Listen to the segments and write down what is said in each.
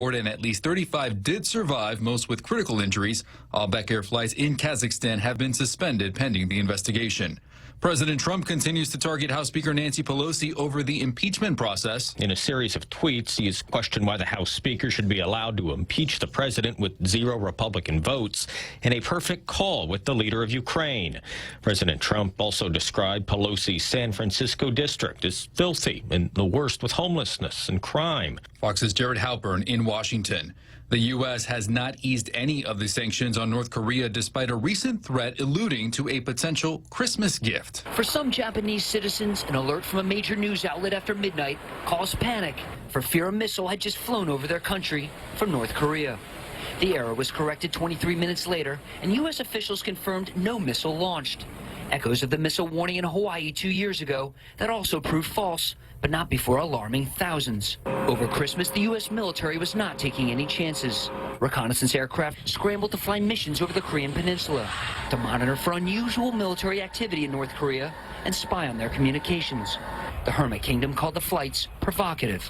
And at least 35 did survive, most with critical injuries. All Beck Air flights in Kazakhstan have been suspended pending the investigation. President Trump continues to target House Speaker Nancy Pelosi over the impeachment process. In a series of tweets, he has questioned why the House Speaker should be allowed to impeach the president with 0 Republican votes in a perfect call with the leader of Ukraine. President Trump also described Pelosi's San Francisco district as filthy and the worst with homelessness and crime. Fox's Jared Halpern in Washington. The U.S. has not eased any of the sanctions on North Korea despite a recent threat alluding to a potential Christmas gift. For some Japanese citizens, an alert from a major news outlet after midnight caused panic for fear a missile had just flown over their country from North Korea. The error was corrected 23 minutes later, and U.S. officials confirmed no missile launched. Echoes of the missile warning in Hawaii 2 years ago that also proved false, but not before alarming thousands. Over Christmas, the U.S. military was not taking any chances. Reconnaissance aircraft scrambled to fly missions over the Korean peninsula to monitor for unusual military activity in North Korea and spy on their communications. The Hermit Kingdom called the flights provocative.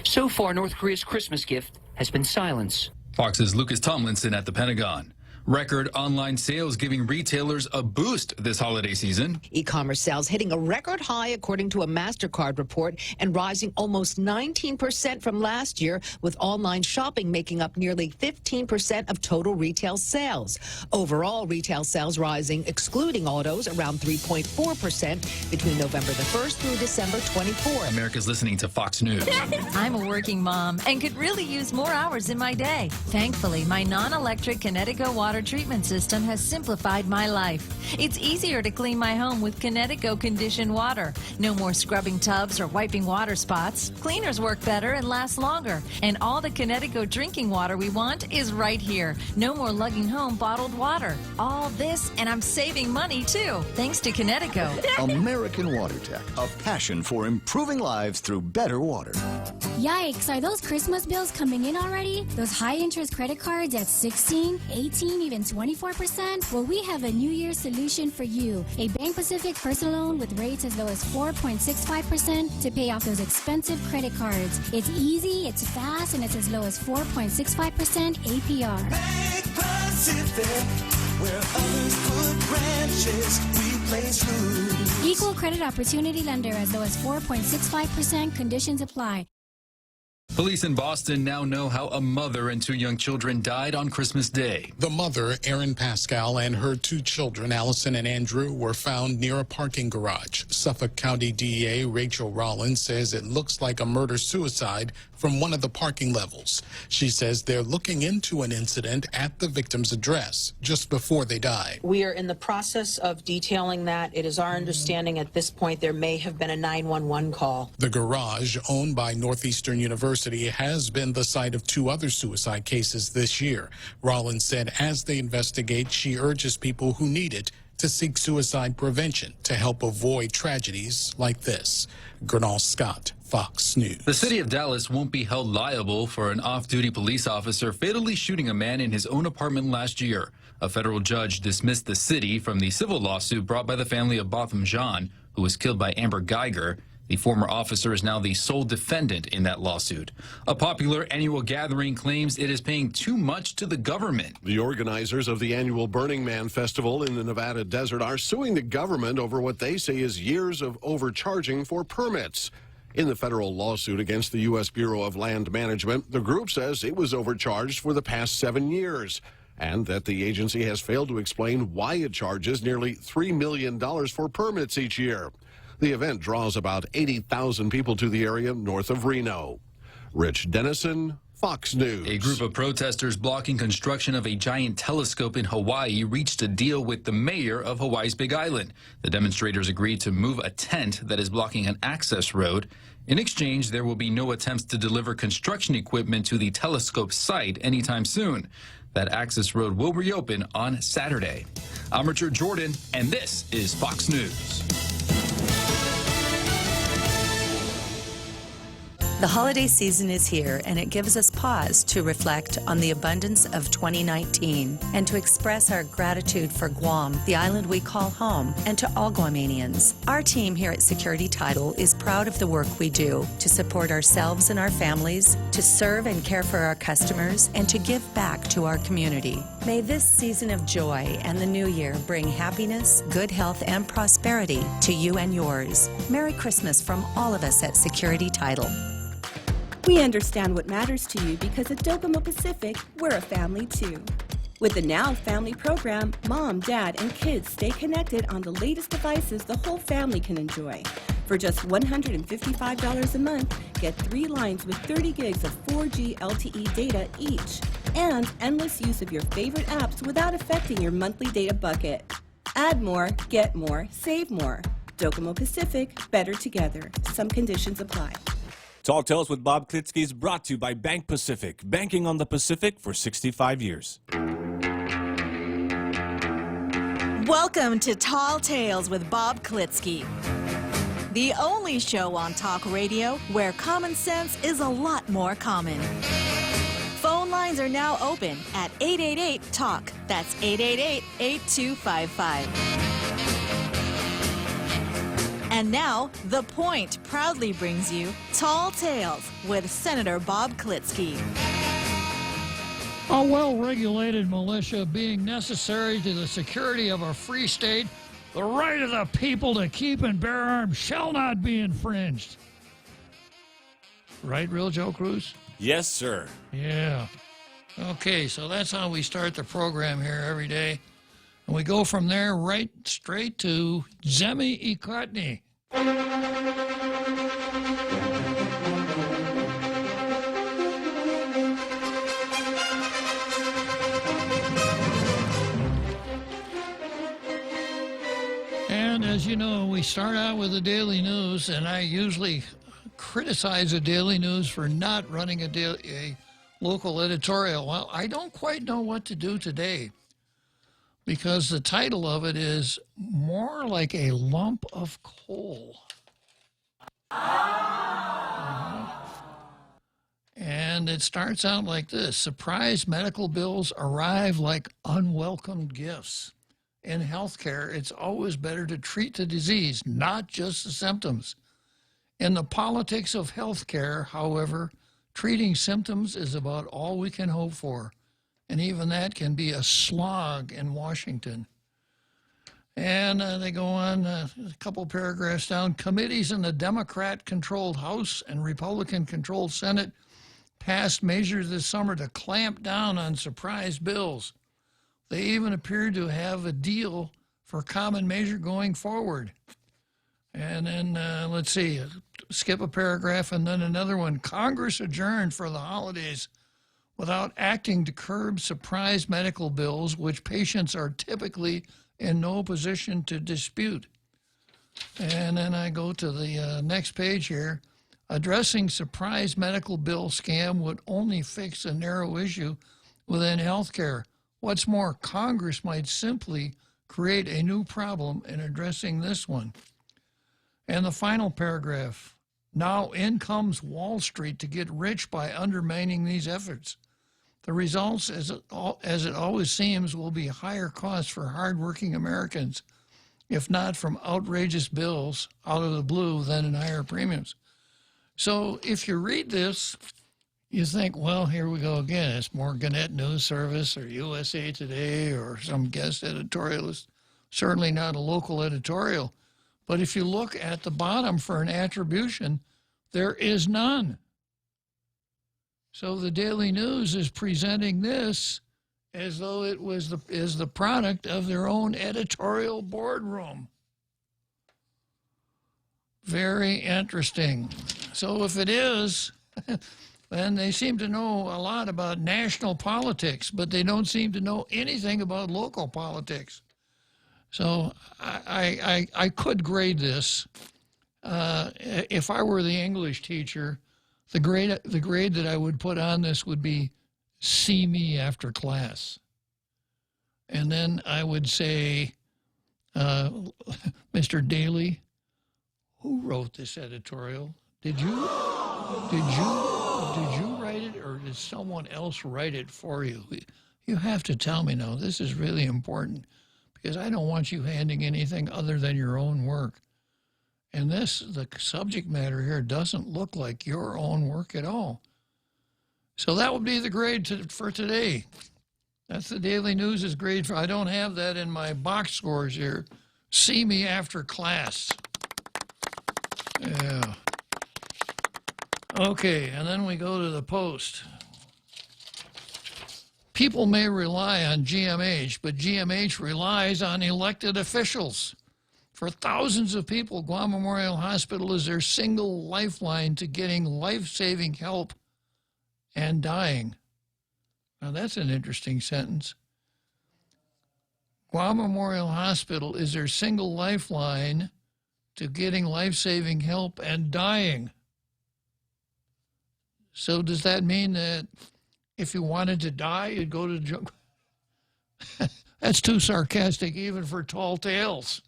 So far, North Korea's Christmas gift has been silence. Fox's Lucas Tomlinson at the Pentagon. Record online sales giving retailers a boost this holiday season. E-commerce sales hitting a record high according to a MasterCard report and rising almost 19% from last year, with online shopping making up nearly 15% of total retail sales. Overall, retail sales rising, excluding autos, around 3.4% between November the 1st through December 24th. America's listening to Fox News. I'm a working mom and could really use more hours in my day. Thankfully, my non-electric Kinetico water treatment system has simplified my life. It's easier to clean my home with Kinetico conditioned water. No more scrubbing tubs or wiping water spots. Cleaners work better and last longer. And all the Kinetico drinking water we want is right here. No more lugging home bottled water. All this, and I'm saving money too, thanks to Kinetico. American Water Tech, a passion for improving lives through better water. Yikes, are those Christmas bills coming in already? Those high-interest credit cards at 16, 18, even 24%? Well, we have a New Year's solution for you. A Bank Pacific personal loan with rates as low as 4.65% to pay off those expensive credit cards. It's easy, it's fast, and it's as low as 4.65% APR. Bank Pacific, where others put branches, we place roots. Equal credit opportunity lender as low as 4.65%. Conditions apply. Police in Boston now know how a mother and 2 young children died on Christmas Day. The mother, Erin Pascal, and her 2 children, Allison and Andrew, were found near a parking garage. Suffolk County DEA Rachel Rollins says it looks like a murder-suicide from one of the parking levels. She says they're looking into an incident at the victim's address just before they died. We are in the process of detailing that. It is our understanding at this point there may have been a 911 call. The garage, owned by Northeastern University, has been the site of 2 other suicide cases this year. Rollins said as they investigate, she urges people who need it to seek suicide prevention to help avoid tragedies like this. Gernal Scott, Fox News. The city of Dallas won't be held liable for an off-duty police officer fatally shooting a man in his own apartment last year. A federal judge dismissed the city from the civil lawsuit brought by the family of Botham Jean, who was killed by Amber Geiger. The former officer is now the sole defendant in that lawsuit. A popular annual gathering claims it is paying too much to the government. The organizers of the annual Burning Man Festival in the Nevada desert are suing the government over what they say is years of overcharging for permits. In the federal lawsuit against the U.S. Bureau of Land Management, the group says it was overcharged for the past 7 years, and that the agency has failed to explain why it charges nearly $3 million for permits each year. The event draws about 80,000 people to the area north of Reno. Rich Dennison, Fox News. A group of protesters blocking construction of a giant telescope in Hawaii reached a deal with the mayor of Hawaii's Big Island. The demonstrators agreed to move a tent that is blocking an access road. In exchange, there will be no attempts to deliver construction equipment to the telescope site anytime soon. That access road will reopen on Saturday. I'm Richard Jordan, and this is Fox News. The holiday season is here, and it gives us pause to reflect on the abundance of 2019 and to express our gratitude for Guam, the island we call home, and to all Guamanians. Our team here at Security Title is proud of the work we do to support ourselves and our families, to serve and care for our customers, and to give back to our community. May this season of joy and the new year bring happiness, good health, and prosperity to you and yours. Merry Christmas from all of us at Security Title. We understand what matters to you because at Docomo Pacific, we're a family too. With the Now Family program, mom, dad, and kids stay connected on the latest devices the whole family can enjoy. For just $155 a month, get 3 lines with 30 gigs of 4G LTE data each, and endless use of your favorite apps without affecting your monthly data bucket. Add more, get more, save more. Docomo Pacific, better together. Some conditions apply. Tall Tales with Bob Klitzkie is brought to you by Bank Pacific, banking on the Pacific for 65 years. Welcome to Tall Tales with Bob Klitzkie, the only show on talk radio where common sense is a lot more common. Phone lines are now open at 888-TALK. That's 888-8255. And now, The Point proudly brings you Tall Tales with Senator Bob Klitzkie. A well-regulated militia being necessary to the security of a free state, the right of the people to keep and bear arms shall not be infringed. Right, Real Joe Cruz? Yes, sir. Yeah. Okay, so that's how we start the program here every day. And we go from there right straight to Zemi Ikotny. And as you know, we start out with the Daily News, and I usually criticize the Daily News for not running a local editorial. Well, I don't quite know what to do today, because the title of it is More Like a Lump of Coal. And it starts out like this. Surprise medical bills arrive like unwelcome gifts. In healthcare, it's always better to treat the disease, not just the symptoms. In the politics of healthcare, however, treating symptoms is about all we can hope for. And even that can be a slog in Washington. And they go on a couple paragraphs down. Committees in the Democrat-controlled House and Republican-controlled Senate passed measures this summer to clamp down on surprise bills. They even appeared to have a deal for common measure going forward. And then, let's see, skip a paragraph and then another one. Congress adjourned for the holidays without acting to curb surprise medical bills, which patients are typically in no position to dispute. And then I go to the next page here. Addressing surprise medical bill scam would only fix a narrow issue within healthcare. What's more, Congress might simply create a new problem in addressing this one. And the final paragraph. Now in comes Wall Street to get rich by undermining these efforts. The results, as it always seems, will be higher costs for hardworking Americans, if not from outrageous bills out of the blue, then in higher premiums. So if you read this, you think, well, here we go again. It's more Gannett News Service or USA Today or some guest editorialist. Certainly not a local editorial. But if you look at the bottom for an attribution, there is none. So the Daily News is presenting this as though it was the product of their own editorial boardroom. Very interesting. So if it is, then they seem to know a lot about national politics, but they don't seem to know anything about local politics. So I could grade this. If I were the English teacher, the grade that I would put on this would be see me after class. And then I would say, Mr. Daly, who wrote this editorial? Did you? Did you write it, or did someone else write it for you? You have to tell me now. This is really important because I don't want you handing anything other than your own work. And the subject matter here doesn't look like your own work at all. So that would be the grade for today. That's the Daily News' grade for. I don't have that in my box scores here. See me after class. Yeah. Okay, and then we go to the Post. People may rely on GMH, but GMH relies on elected officials. For thousands of people, Guam Memorial Hospital is their single lifeline to getting life-saving help and dying. Now, that's an interesting sentence. Guam Memorial Hospital is their single lifeline to getting life-saving help and dying. So does that mean that if you wanted to die, you'd go to... That's too sarcastic even for tall tales.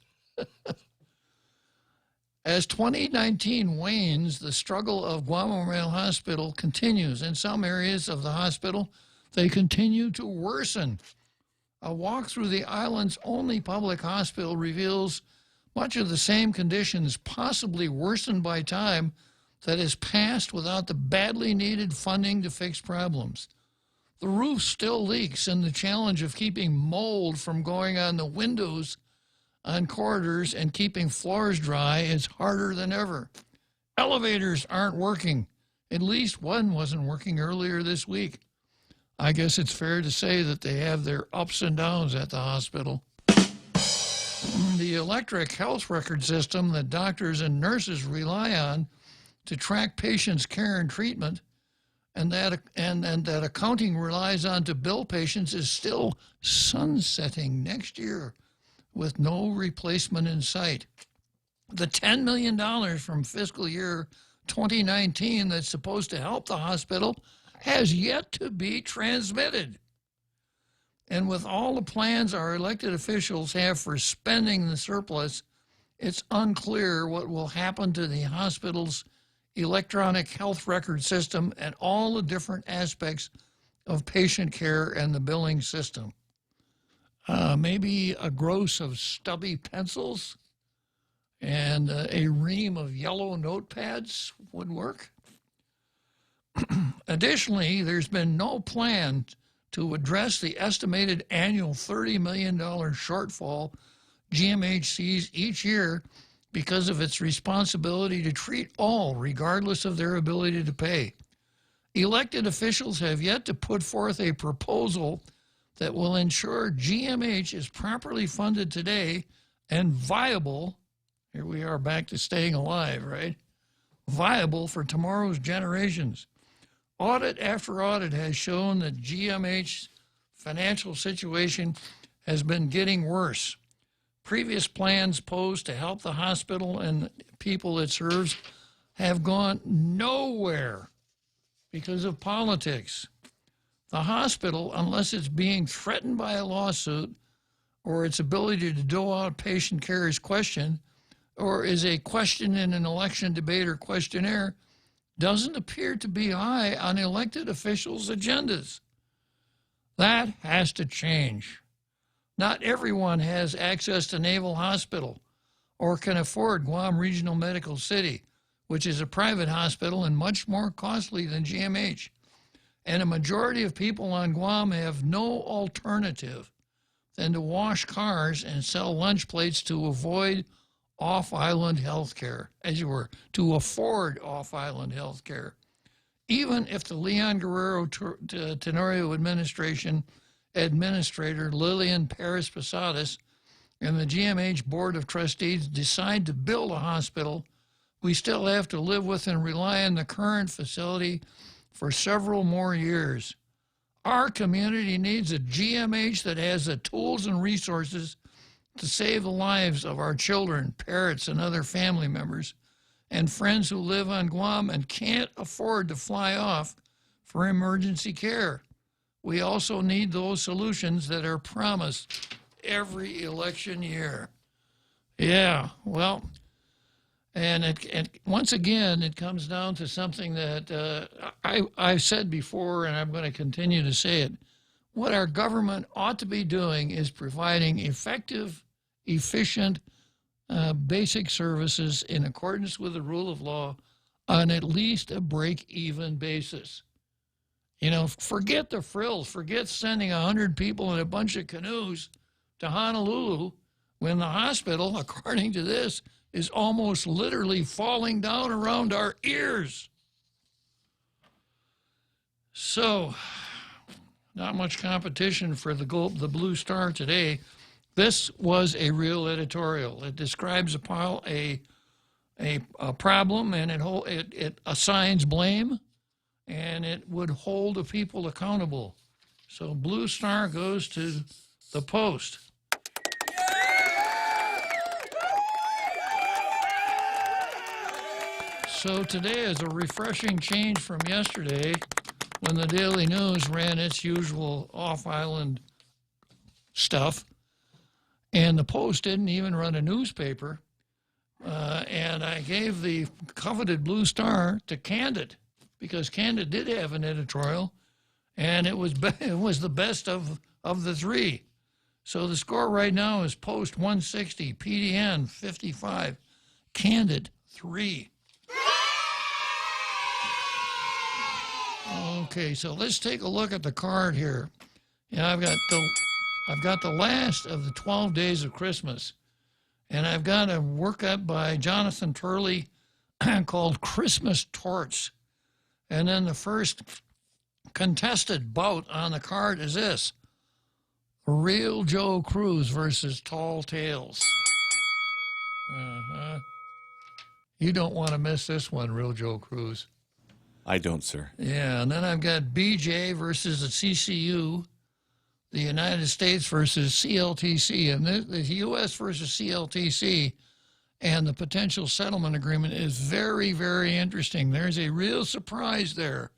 As 2019 wanes, the struggle of Guam Memorial Hospital continues. In some areas of the hospital, they continue to worsen. A walk through the island's only public hospital reveals much of the same conditions, possibly worsened by time, that has passed without the badly needed funding to fix problems. The roof still leaks, and the challenge of keeping mold from going on the windows on corridors and keeping floors dry is harder than ever. Elevators aren't working. At least one wasn't working earlier this week. I guess it's fair to say that they have their ups and downs at the hospital. The electronic health record system that doctors and nurses rely on to track patients' care and treatment, and that accounting relies on to bill patients, is still sunsetting next year with no replacement in sight. The $10 million from fiscal year 2019 that's supposed to help the hospital has yet to be transmitted. And with all the plans our elected officials have for spending the surplus, it's unclear what will happen to the hospital's electronic health record system and all the different aspects of patient care and the billing system. Maybe a gross of stubby pencils and a ream of yellow notepads would work. Additionally, there's been no plan to address the estimated annual $30 million shortfall GMH sees each year because of its responsibility to treat all, regardless of their ability to pay. Elected officials have yet to put forth a proposal that will ensure GMH is properly funded today and viable. Here we are back to staying alive, right? Viable for tomorrow's generations. Audit after audit has shown that GMH's financial situation has been getting worse. Previous plans posed to help the hospital and people it serves have gone nowhere because of politics. The hospital, unless it's being threatened by a lawsuit or its ability to dole out patient care is questioned, or is a question in an election debate or questionnaire, doesn't appear to be high on elected officials' agendas. That has to change. Not everyone has access to Naval Hospital or can afford Guam Regional Medical City, which is a private hospital and much more costly than GMH. And a majority of people on Guam have no alternative than to wash cars and sell lunch plates to avoid off-island health care, to afford off-island health care. Even if the Leon Guerrero Tenorio Administrator Lillian Paris Posadas and the GMH Board of Trustees decide to build a hospital, we still have to live with and rely on the current facility for several more years. Our community needs a GMH that has the tools and resources to save the lives of our children, parents, and other family members, and friends who live on Guam and can't afford to fly off for emergency care. We also need those solutions that are promised every election year. Yeah, well, And once again, it comes down to something that I've said before, and I'm going to continue to say it. What our government ought to be doing is providing effective, efficient, basic services in accordance with the rule of law on at least a break-even basis. You know, forget the frills. Forget sending 100 people in a bunch of canoes to Honolulu when the hospital, according to this, is almost literally falling down around our ears. So, not much competition for the Blue Star today. This was a real editorial. It describes a problem, and it assigns blame, and it would hold the people accountable. So Blue Star goes to the Post. So today is a refreshing change from yesterday when the Daily News ran its usual off-island stuff, and the Post didn't even run a newspaper. And I gave the coveted Blue Star to Candid, because Candid did have an editorial, and it was the best of the three. So the score right now is Post 160, PDN 55, Candid 3. Okay, so let's take a look at the card here. Yeah, I've got the last of the 12 days of Christmas, and I've got a workup by Jonathan Turley called Christmas Torts. And then the first contested bout on the card is this: Real Joe Cruz versus Tall Tales. You don't want to miss this one, Real Joe Cruz. I don't, sir. Yeah, and then I've got BJ versus the CCU, the United States versus CLTC, and the U.S. versus CLTC, and the potential settlement agreement is very, very interesting. There's a real surprise there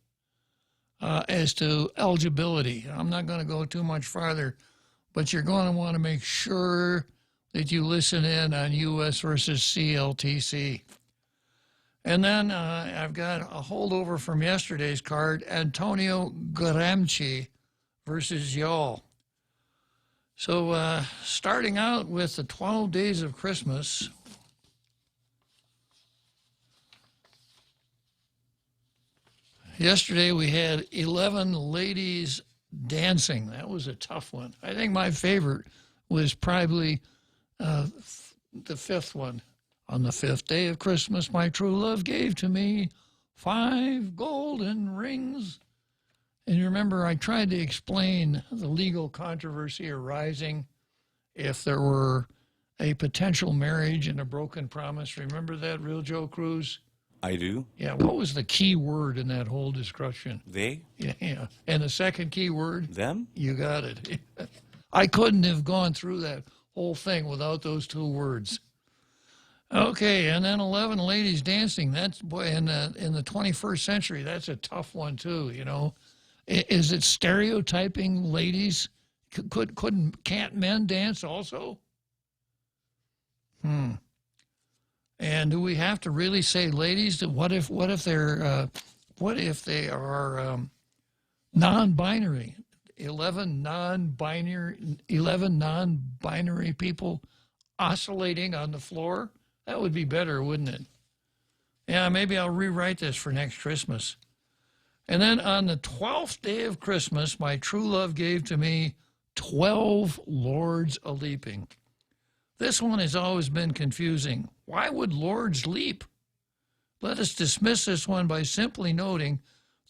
as to eligibility. I'm not going to go too much farther, but you're going to want to make sure that you listen in on U.S. versus CLTC. And then I've got a holdover from yesterday's card, Antonio Gramsci versus Y'all. So starting out with the 12 days of Christmas, yesterday we had 11 ladies dancing. That was a tough one. I think my favorite was probably the fifth one. On the 5th day of Christmas, my true love gave to me 5 golden rings. And you remember, I tried to explain the legal controversy arising if there were a potential marriage and a broken promise. Remember that, Real Joe Cruz? I do. Yeah, what was the key word in that whole discussion? They? Yeah. And the second key word? Them? You got it. I couldn't have gone through that whole thing without those 2 words. Okay, and then 11 ladies dancing. That's, boy, in the 21st century, that's a tough one too, you know. Is it stereotyping ladies? Can't men dance also? And do we have to really say ladies? What if they are non-binary? 11 non-binary people oscillating on the floor? That would be better, wouldn't it? Yeah, maybe I'll rewrite this for next Christmas. And then on the 12th day of Christmas, my true love gave to me 12 lords a-leaping. This one has always been confusing. Why would lords leap? Let us dismiss this one by simply noting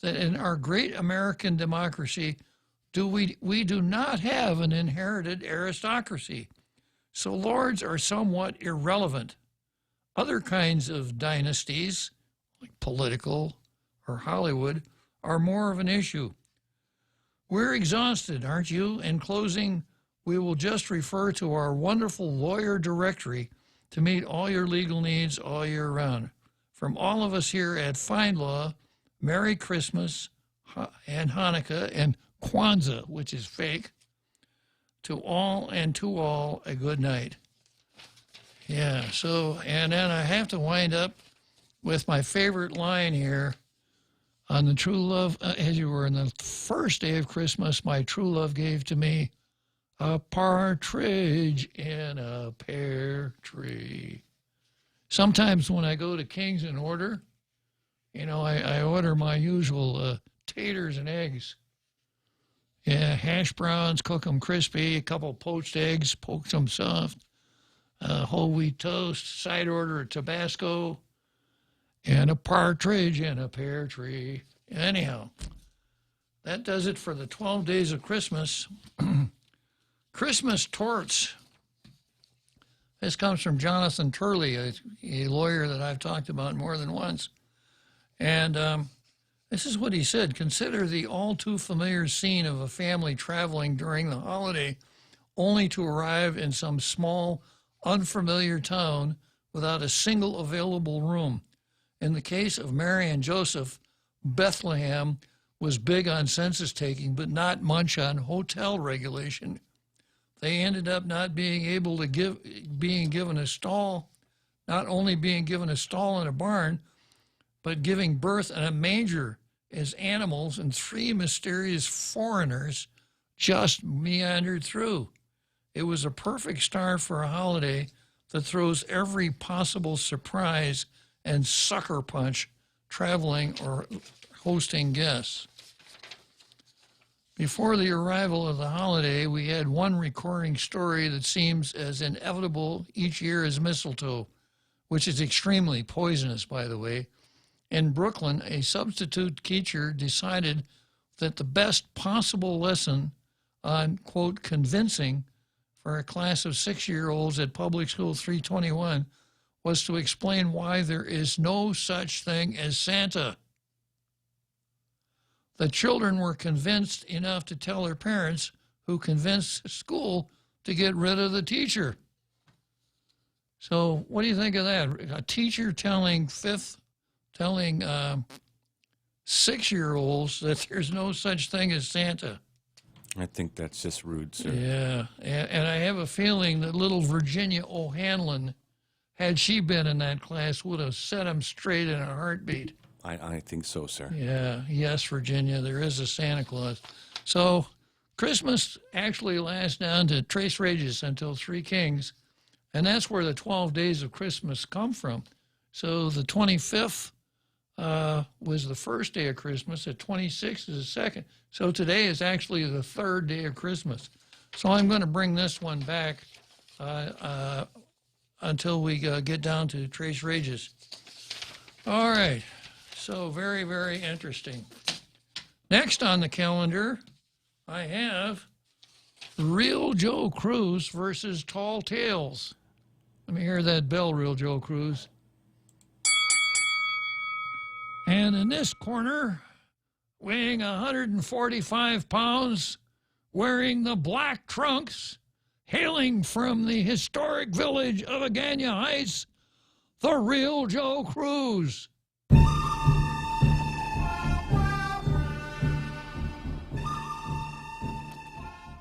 that in our great American democracy, we do not have an inherited aristocracy. So lords are somewhat irrelevant. Other kinds of dynasties, like political or Hollywood, are more of an issue. We're exhausted, aren't you? In closing, we will just refer to our wonderful lawyer directory to meet all your legal needs all year round. From all of us here at Find Law, Merry Christmas and Hanukkah and Kwanzaa, which is fake. To all a good night. Yeah, so, and then I have to wind up with my favorite line here on the true love, as you were in the first day of Christmas, my true love gave to me a partridge in a pear tree. Sometimes when I go to King's and order, you know, I order my usual taters and eggs. Yeah, hash browns, cook them crispy, a couple poached eggs, poke them soft, whole wheat toast, side order of Tabasco, and a partridge in a pear tree. Anyhow, that does it for the 12 days of Christmas. Christmas torts. This comes from Jonathan Turley, a lawyer that I've talked about more than once. And this is what he said. Consider the all too familiar scene of a family traveling during the holiday only to arrive in some small, unfamiliar town without a single available room. In the case of Mary and Joseph, Bethlehem was big on census taking, but not much on hotel regulation. They ended up not being able to being given a stall, not only being given a stall in a barn, but giving birth in a manger as animals, and 3 mysterious foreigners just meandered through. It was a perfect start for a holiday that throws every possible surprise and sucker punch traveling or hosting guests. Before the arrival of the holiday, we had one recurring story that seems as inevitable each year as mistletoe, which is extremely poisonous, by the way. In Brooklyn, a substitute teacher decided that the best possible lesson on, quote, convincing for a class of 6-year-olds at Public School 321 was to explain why there is no such thing as Santa. The children were convinced enough to tell their parents, who convinced the school to get rid of the teacher. So what do you think of that? A teacher telling 6-year-olds that there's no such thing as Santa. I think that's just rude, sir. Yeah, and I have a feeling that little Virginia O'Hanlon, had she been in that class, would have set him straight in a heartbeat. I think so, sir. Yeah, yes, Virginia, there is a Santa Claus. So Christmas actually lasts down to Tres Reyes until 3 Kings, and that's where the 12 days of Christmas come from. So the 25th was the first day of Christmas, the 26th is the second. So today is actually the 3rd day of Christmas. So I'm going to bring this one back until we get down to Tres Reyes. All right. So very, very interesting. Next on the calendar, I have Real Joe Cruz versus Tall Tales. Let me hear that bell, Real Joe Cruz. And in this corner, weighing 145 pounds, wearing the black trunks, hailing from the historic village of Agana Heights, the Real Joe Cruz.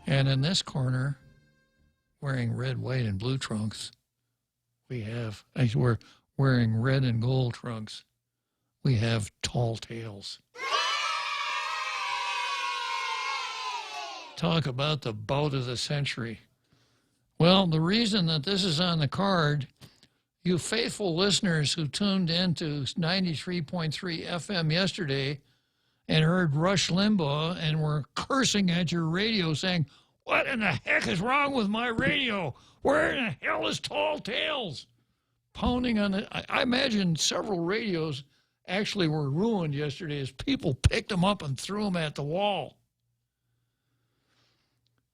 And in this corner, wearing red, white, and blue trunks, we're wearing red and gold trunks, we have Tall Tales. Talk about the bout of the century. Well, the reason that this is on the card, you faithful listeners who tuned into 93.3 FM yesterday and heard Rush Limbaugh and were cursing at your radio saying, "What in the heck is wrong with my radio? Where in the hell is Tall Tales?" Pounding on it. I imagine several radios actually were ruined yesterday as people picked them up and threw them at the wall.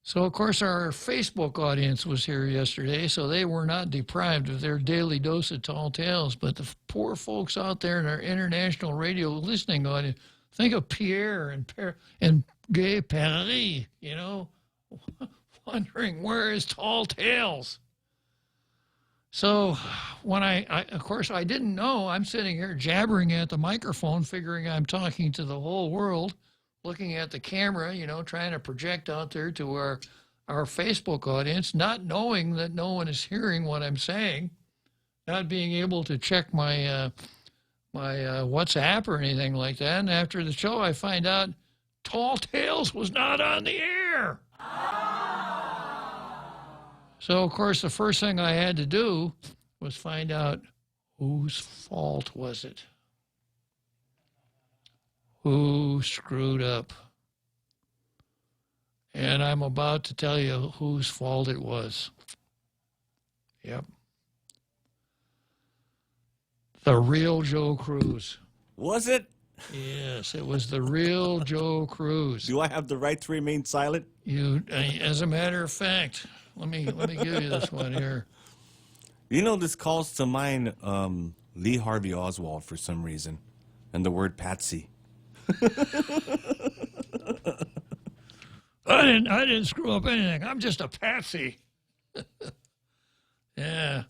So, of course, our Facebook audience was here yesterday, so they were not deprived of their daily dose of Tall Tales. But the poor folks out there in our international radio listening audience, think of Pierre and Gay Paris, you know, wondering where is Tall Tales. So when of course, I didn't know. I'm sitting here jabbering at the microphone, figuring I'm talking to the whole world, looking at the camera, you know, trying to project out there to our Facebook audience, not knowing that no one is hearing what I'm saying. not being able to check my my WhatsApp or anything like that. And after the show, I find out Tall Tales was not on the air. So, of course, the first thing I had to do was find out whose fault was it. Who screwed up? And I'm about to tell you whose fault it was. Yep. The real Joe Cruz. Was it? Yes, it was the real Joe Cruz. Do I have the right to remain silent? You, as a matter of fact, let me give you this one here. You know, this calls to mind Lee Harvey Oswald for some reason, and the word patsy. I didn't screw up anything. I'm just a patsy. Yeah.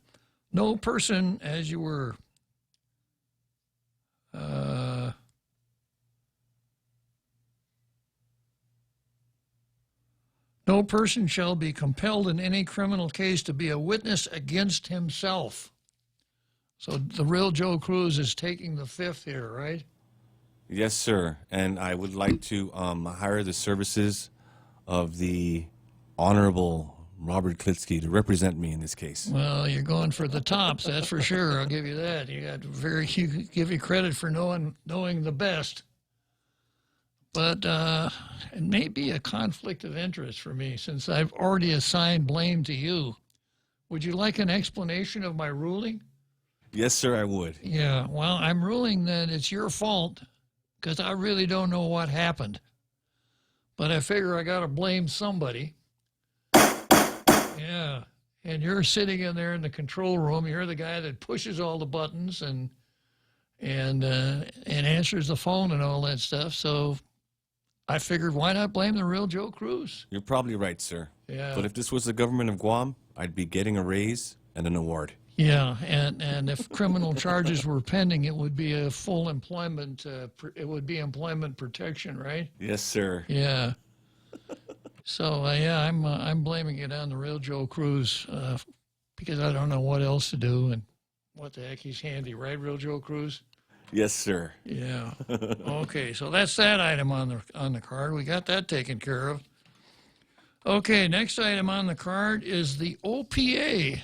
No person as you were. No person shall be compelled in any criminal case to be a witness against himself. So the real Joe Cruz is taking the fifth here, right? Yes, sir. And I would like to hire the services of the Honorable Robert Klitzkie to represent me in this case. Well, you're going for the tops, that's for sure. I'll give you that. You give you credit for knowing the best. But it may be a conflict of interest for me since I've already assigned blame to you. Would you like an explanation of my ruling? Yes, sir, I would. Yeah, well, I'm ruling that it's your fault because I really don't know what happened. But I figure I got to blame somebody. Yeah, and you're sitting in there in the control room. You're the guy that pushes all the buttons and answers the phone and all that stuff. So I figured, why not blame the real Joe Cruz? You're probably right, sir. Yeah. But if this was the government of Guam, I'd be getting a raise and an award. Yeah, and if criminal charges were pending, it would be a full employment. It would be employment protection, right? Yes, sir. Yeah. So yeah, I'm blaming it on the real Joe Cruz because I don't know what else to do and what the heck, he's handy, right, real Joe Cruz? Yes, sir. Yeah. Okay, so that's that item on the card. We got that taken care of. Okay, next item on the card is the OPA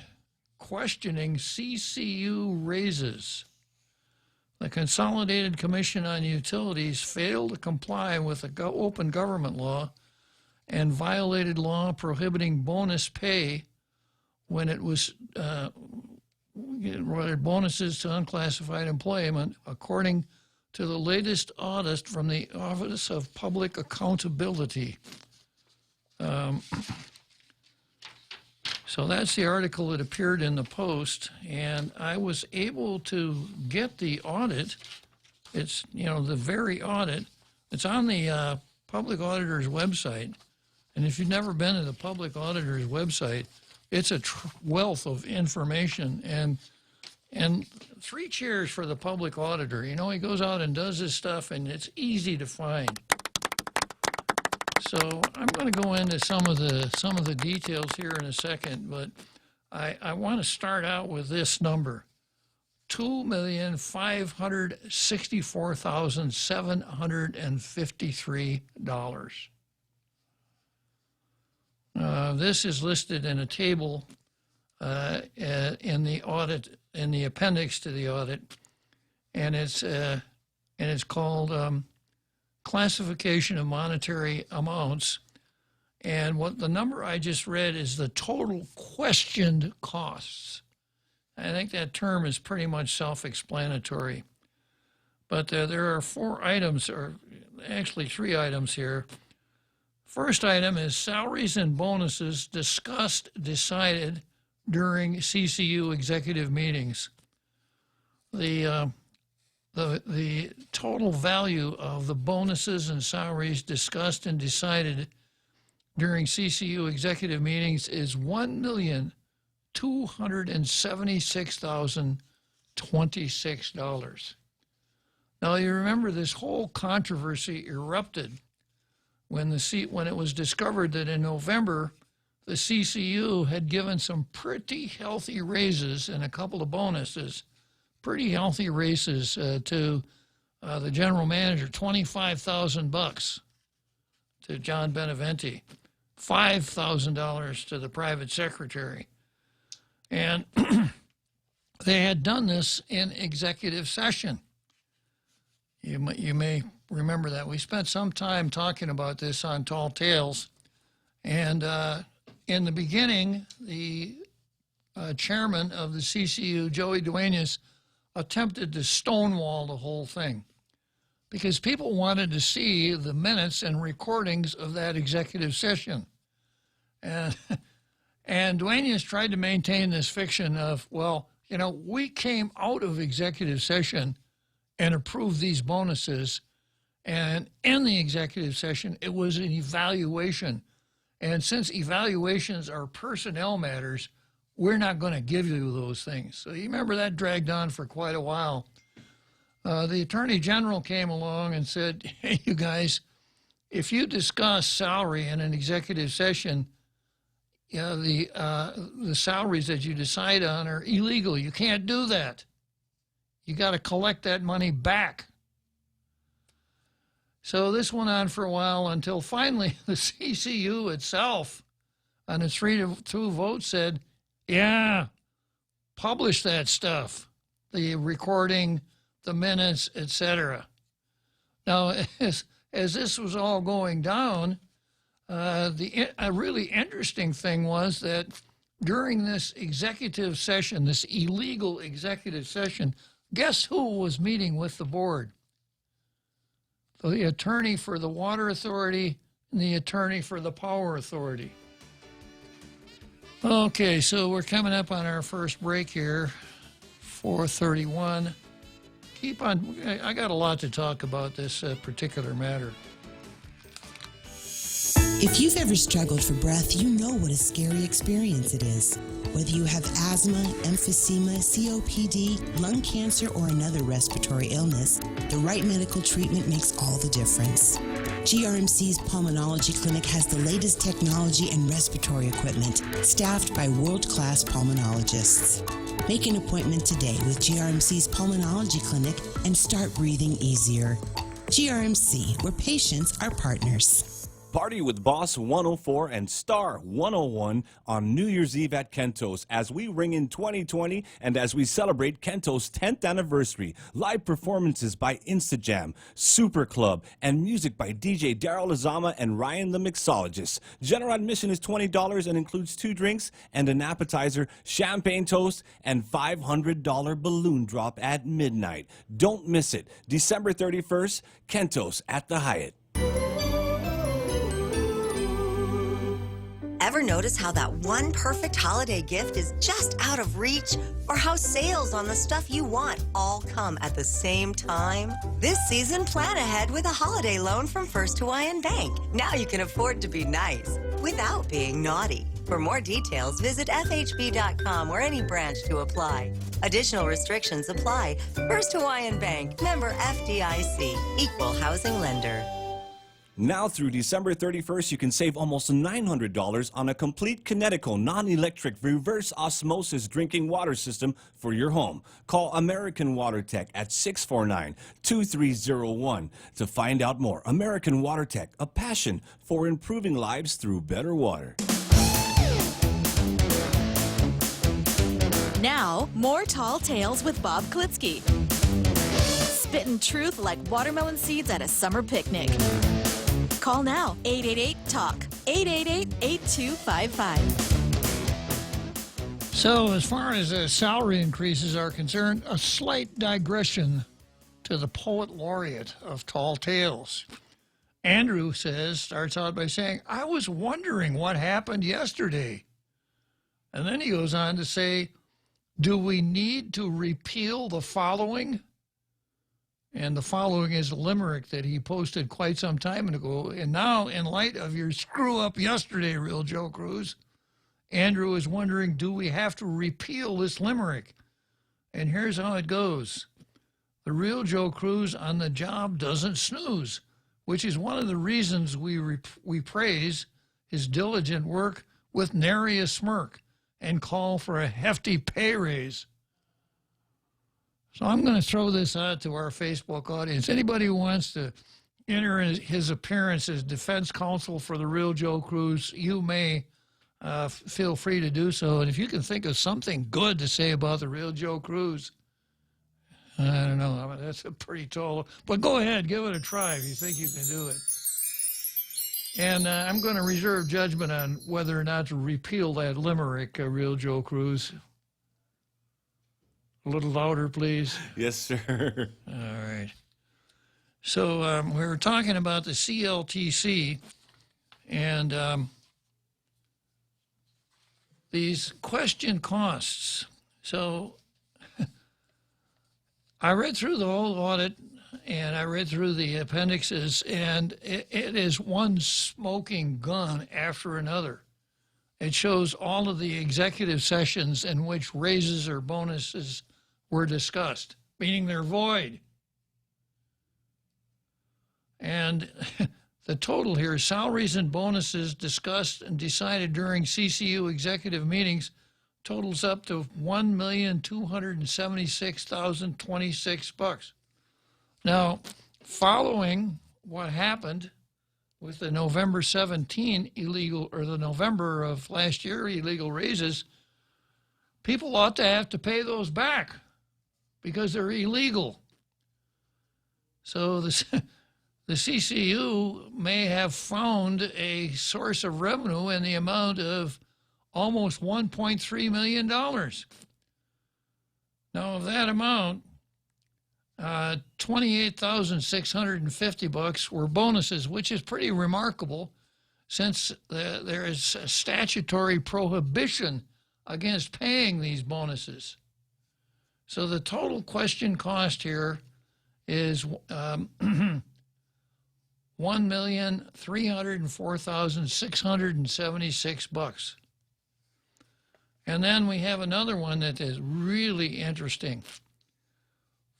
questioning CCU raises. The Consolidated Commission on Utilities failed to comply with the open government law and violated law prohibiting bonus pay when it was bonuses to unclassified employment, according to the latest audit from the Office of Public Accountability. So that's the article that appeared in the Post, and I was able to get the audit. It's, the very audit. It's on the Public Auditor's website, and if you've never been to the Public Auditor's website, it's a wealth of information, and three cheers for the Public Auditor. He goes out and does his stuff, and it's easy to find. So I'm going to go into some of the details here in a second, but I want to start out with this number: $2,564,753. This is listed in a table in the audit, in the appendix to the audit, and it's called classification of monetary amounts. And what the number I just read is the total questioned costs. I think that term is pretty much self-explanatory. But there are four items, or actually three items here. First item is salaries and bonuses decided during CCU executive meetings. The total value of the bonuses and salaries discussed and decided during CCU executive meetings is $1,276,026. Now, you remember this whole controversy erupted when it was discovered that in November, the CCU had given some pretty healthy raises and a couple of bonuses, pretty healthy raises to the general manager, $25,000 to John Beneventi, $5,000 to the private secretary. And they had done this in executive session. You may remember that. We spent some time talking about this on Tall Tales. And in the beginning, the chairman of the CCU, Joey Duenas, attempted to stonewall the whole thing because people wanted to see the minutes and recordings of that executive session. And Duenas tried to maintain this fiction of, well, you know, we came out of executive session and approved these bonuses. And in the executive session, it was an evaluation. And since evaluations are personnel matters, we're not going to give you those things. So you remember that dragged on for quite a while. The Attorney General came along and said, hey, you guys, if you discuss salary in an executive session, you know, the salaries that you decide on are illegal. You can't do that. You got to collect that money back. So this went on for a while until finally the CCU itself, on its 3-2 vote, said, yeah, publish that stuff, the recording, the minutes, etc. Now, as this was all going down, a really interesting thing was that during this executive session, this illegal executive session, guess who was meeting with the board? The attorney for the Water Authority and the attorney for the Power Authority. Okay, so we're coming up on our first break here, 4:31. Keep on, I got a lot to talk about this particular matter. If you've ever struggled for breath, you know what a scary experience it is. Whether you have asthma, emphysema, COPD, lung cancer, or another respiratory illness, the right medical treatment makes all the difference. GRMC's Pulmonology Clinic has the latest technology and respiratory equipment, staffed by world-class pulmonologists. Make an appointment today with GRMC's Pulmonology Clinic and start breathing easier. GRMC, where patients are partners. Party with Boss 104 and Star 101 on New Year's Eve at Kento's as we ring in 2020 and as we celebrate Kento's 10th anniversary. Live performances by Instajam, Super Club, and music by DJ Daryl Azama and Ryan the Mixologist. General admission is $20 and includes 2 drinks and an appetizer, champagne toast, and $500 balloon drop at midnight. Don't miss it. December 31st, Kento's at the Hyatt. Ever notice how that one perfect holiday gift is just out of reach? Or how sales on the stuff you want all come at the same time? This season, plan ahead with a holiday loan from First Hawaiian Bank. Now you can afford to be nice without being naughty. For more details, visit FHB.com or any branch to apply. Additional restrictions apply. First Hawaiian Bank, member FDIC, equal housing lender. Now through December 31st, you can save almost $900 on a complete Kinetico non-electric reverse osmosis drinking water system for your home. Call American Water Tech at 649-2301 to find out more. American Water Tech, a passion for improving lives through better water. Now, more Tall Tales with Bob Klitzkie. Spitting truth like watermelon seeds at a summer picnic. Call now, 888-TALK, 888-8255. So as far as salary increases are concerned, a slight digression to the poet laureate of Tall Tales. Andrew starts out by saying, I was wondering what happened yesterday. And then he goes on to say, do we need to repeal the following? And the following is a limerick that he posted quite some time ago. And now, in light of your screw-up yesterday, Real Joe Cruz, Andrew is wondering, do we have to repeal this limerick? And here's how it goes. The Real Joe Cruz on the job doesn't snooze, which is one of the reasons we praise his diligent work with nary a smirk and call for a hefty pay raise. So I'm going to throw this out to our Facebook audience. Anybody who wants to enter his appearance as defense counsel for the real Joe Cruz, you may feel free to do so. And if you can think of something good to say about the real Joe Cruz, I don't know. I mean, that's a pretty tall, but go ahead, give it a try if you think you can do it. And I'm going to reserve judgment on whether or not to repeal that limerick, real Joe Cruz. A little louder, please. Yes, sir. All right. So we were talking about the CLTC and these question costs. So I read through the whole audit and I read through the appendixes, and it is one smoking gun after another. It shows all of the executive sessions in which raises or bonuses were discussed, meaning they're void. And the total here, salaries and bonuses discussed and decided during CCU executive meetings totals up to $1,276,026. Now, following what happened with the November 17 illegal, or the November of last year illegal raises, people ought to have to pay those back because they're illegal. So the CCU may have found a source of revenue in the amount of almost $1.3 million. Now, of that amount, $28,650 were bonuses, which is pretty remarkable since there is a statutory prohibition against paying these bonuses. So the total question cost here is $1,304,676. And then we have another one that is really interesting.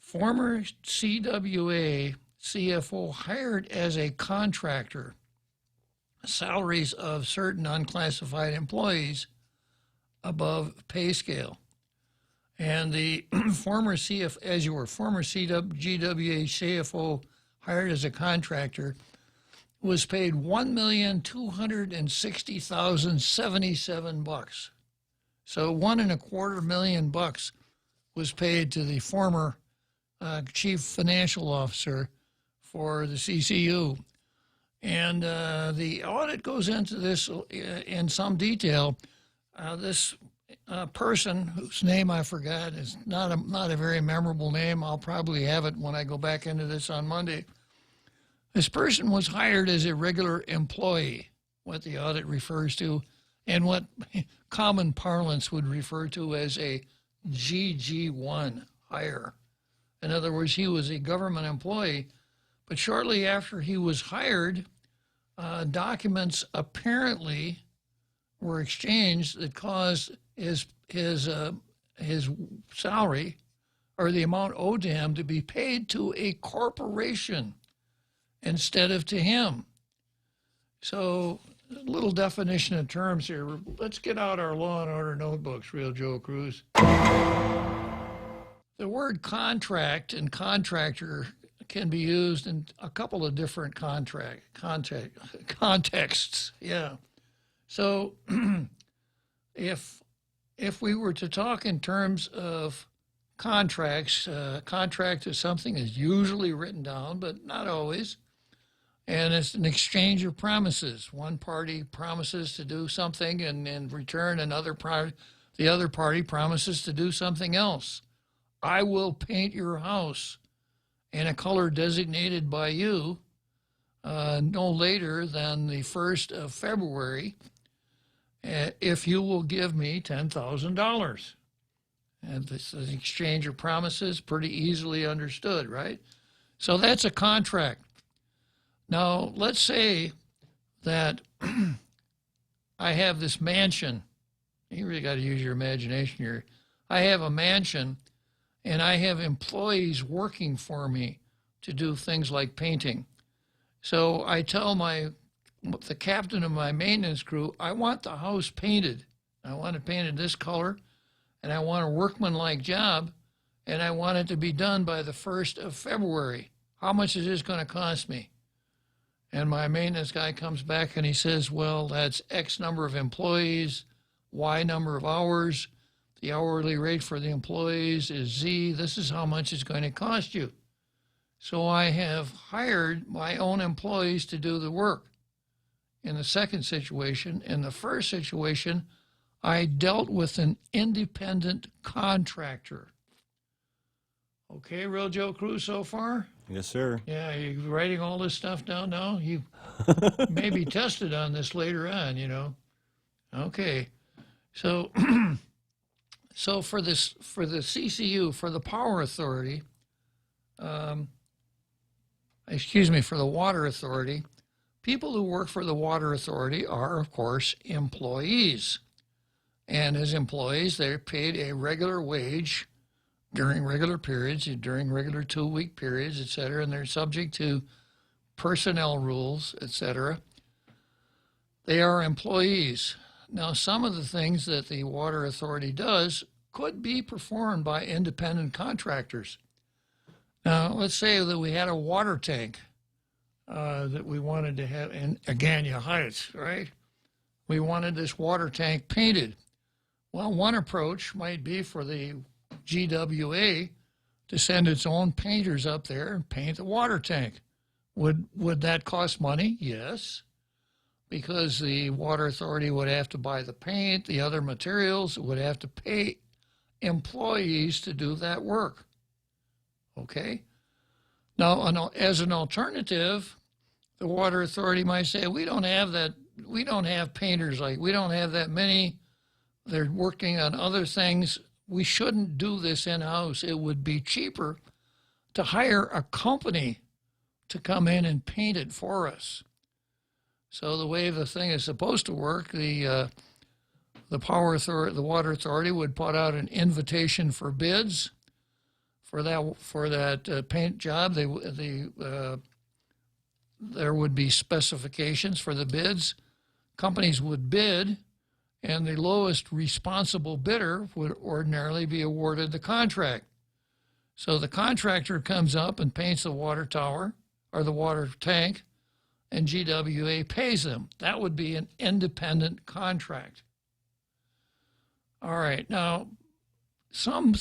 Former CWA CFO hired as a contractor, salaries of certain unclassified employees above pay scale. And the former former GWA CFO hired as a contractor was paid $1,260,077. So $1.25 million was paid to the former chief financial officer for the CCU. And the audit goes into this in some detail. This person, whose name I forgot, is not a very memorable name. I'll probably have it when I go back into this on Monday. This person was hired as a regular employee, what the audit refers to, and what common parlance would refer to as a GG1 hire. In other words, he was a government employee, but shortly after he was hired, documents apparently were exchanged that caused his salary, or the amount owed to him, to be paid to a corporation instead of to him. So, a little definition of terms here. Let's get out our Law and Order notebooks, real Joe Cruz. The word contract and contractor can be used in a couple of different contexts. Yeah. So if we were to talk in terms of contracts, contract is something that's usually written down, but not always. And it's an exchange of promises. One party promises to do something, and in return, the other party promises to do something else. I will paint your house in a color designated by you no later than the 1st of February if you will give me $10,000. And this is an exchange of promises, pretty easily understood, right? So that's a contract. Now, let's say that I have this mansion. You really got to use your imagination here. I have a mansion, and I have employees working for me to do things like painting. So I tell my the captain of my maintenance crew, I want the house painted. I want it painted this color, and I want a workmanlike job, and I want it to be done by the 1st of February. How much is this going to cost me? And my maintenance guy comes back and he says, well, that's X number of employees, Y number of hours. The hourly rate for the employees is Z. This is how much it's going to cost you. So I have hired my own employees to do the work. In the second situation, in the first situation, I dealt with an independent contractor. Okay, Real Joe Cruz so far? Yes, sir. Yeah, you writing all this stuff down now? You may be tested on this later on, you know. Okay, so so for the CCU, for the Power Authority, for the Water Authority, people who work for the Water Authority are, of course, employees. And as employees, they're paid a regular wage during regular periods, during regular 2-week periods, et cetera, and they're subject to personnel rules, et cetera. They are employees. Now, some of the things that the Water Authority does could be performed by independent contractors. Now, let's say that we had a water tank that we wanted to have in Agania Heights, right? We wanted this water tank painted. Well, one approach might be for the GWA to send its own painters up there and paint the water tank. Would that cost money? Yes, because the Water Authority would have to buy the paint, the other materials, would have to pay employees to do that work. Okay? Now, as an alternative, the Water Authority might say, we don't have painters, we don't have that many. They're working on other things. We shouldn't do this in-house. It would be cheaper to hire a company to come in and paint it for us. So the way the thing is supposed to work, the Power Authority, the Water Authority would put out an invitation for bids for that paint job. There would be specifications for the bids. Companies would bid, and the lowest responsible bidder would ordinarily be awarded the contract. So the contractor comes up and paints the water tower or the water tank, and GWA pays them. That would be an independent contract. All right, now some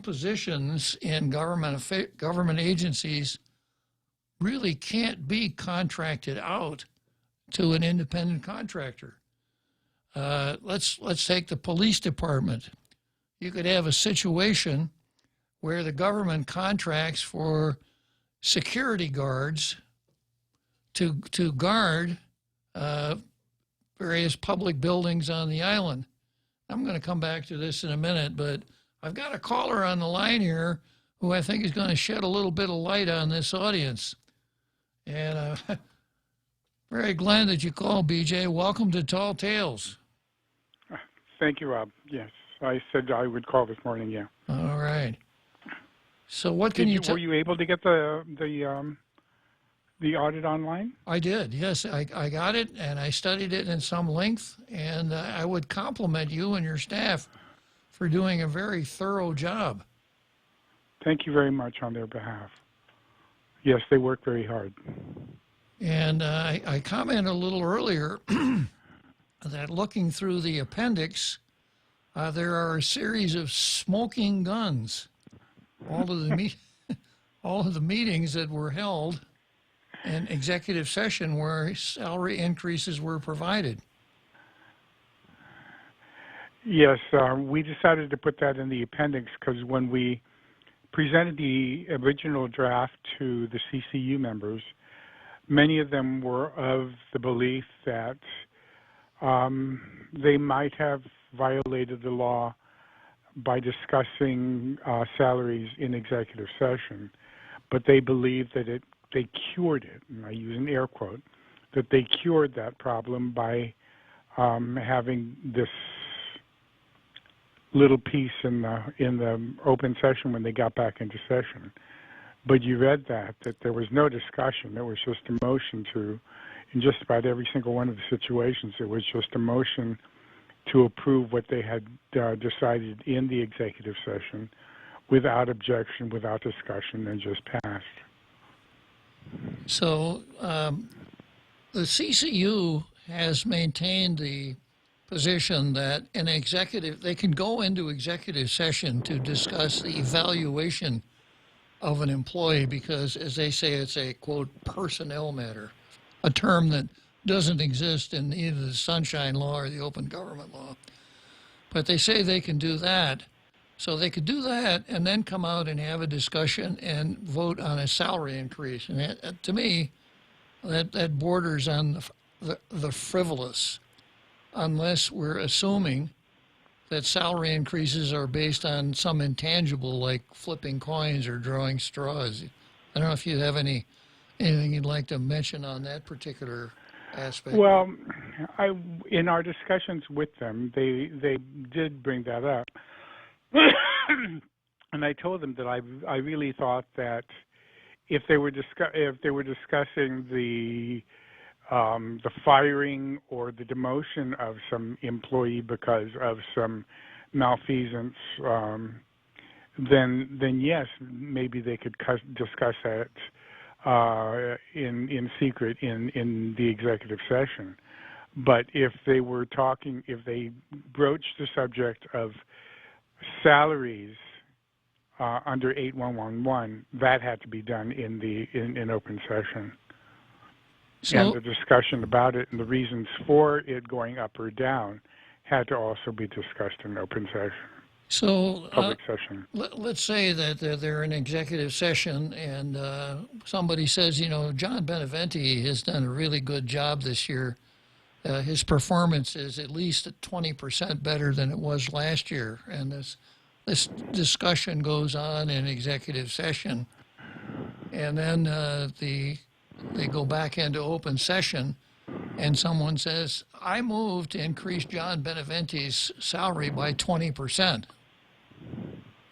positions in government agencies really can't be contracted out to an independent contractor. Let's take the police department. You could have a situation where the government contracts for security guards to guard various public buildings on the island. I'm going to come back to this in a minute, but I've got a caller on the line here who I think is going to shed a little bit of light on this audience. And very glad that you called, BJ. Welcome to Tall Tales. Thank you, Rob. Yes, I said I would call this morning, yeah. All right. So what can you tell? Were you able to get the audit online? I did, yes. I got it, and I studied it in some length, and I would compliment you and your staff for doing a very thorough job. Thank you very much on their behalf. Yes, they work very hard. And I commented a little earlier that looking through the appendix, there are a series of smoking guns. All of the meetings that were held in executive session where salary increases were provided. Yes, we decided to put that in the appendix because when we presented the original draft to the CCU members, many of them were of the belief that they might have violated the law by discussing salaries in executive session, but they believed that they cured it, and I use an air quote, that they cured that problem by having this little piece in the open session when they got back into session. But you read that there was no discussion. There was just a motion to in just about every single one of the situations, it was just a motion to approve what they had decided in the executive session without objection, without discussion, and just passed. So the CCU has maintained the position that an executive, they can go into executive session to discuss the evaluation of an employee because, as they say, it's a, quote, personnel matter, a term that doesn't exist in either the Sunshine Law or the Open Government Law. But they say they can do that. So they could do that and then come out and have a discussion and vote on a salary increase. And that, to me, that borders on the frivolous, unless we're assuming that salary increases are based on some intangible like flipping coins or drawing straws. I don't know if you have anything you'd like to mention on that particular aspect. Well, in our discussions with them, they did bring that up. And I told them that I really thought that if they were discussing the firing or the demotion of some employee because of some malfeasance, then yes, maybe they could discuss that in secret in the executive session. But if they broached the subject of salaries under 8111, that had to be done in open session. So, and the discussion about it and the reasons for it going up or down had to also be discussed in open session. So, public session. Let's say that they're in executive session and somebody says, you know, John Beneventi has done a really good job this year. His performance is at least 20% better than it was last year. And this discussion goes on in executive session. And then they go back into open session and someone says, I move to increase John Beneventi's salary by 20%.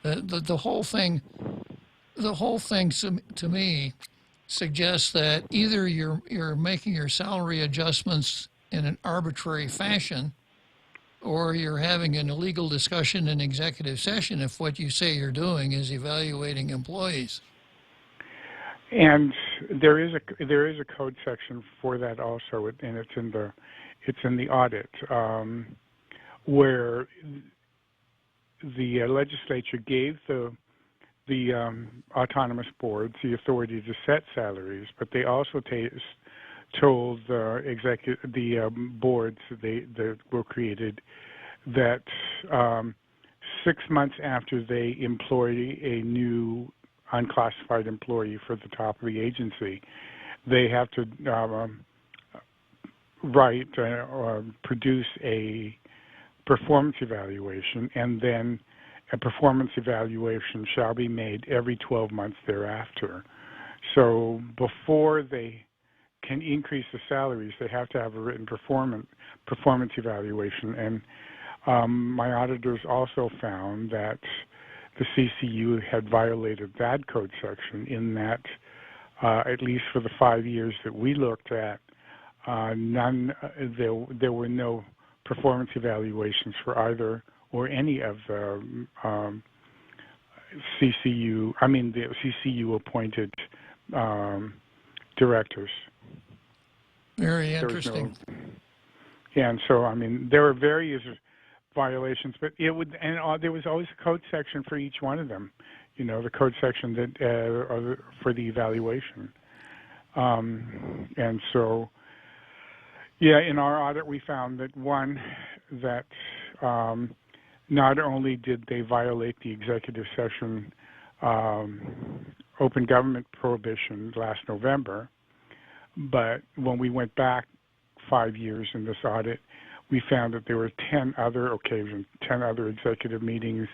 The whole thing to me suggests that either you're making your salary adjustments in an arbitrary fashion, or you're having an illegal discussion in executive session if what you say you're doing is evaluating employees. And there is a code section for that also, and it's in the audit, where the legislature gave the autonomous boards the authority to set salaries, but they also told the boards that were created that 6 months after they employ a new unclassified employee for the top of the agency, they have to produce a performance evaluation, and then a performance evaluation shall be made every 12 months thereafter. So before they can increase the salaries, they have to have a written performance evaluation. And my auditors also found that the CCU had violated that code section in that, at least for the 5 years that we looked at, there were no performance evaluations for either or any of the the CCU appointed directors. Very interesting. And so, there were various violations, but there was always a code section for each one of them. You know, the code section that for the evaluation. And so, yeah, in our audit we found that that not only did they violate the executive session open government prohibition last November, but when we went back 5 years in this audit, we found that there were 10 other occasions, 10 other executive meetings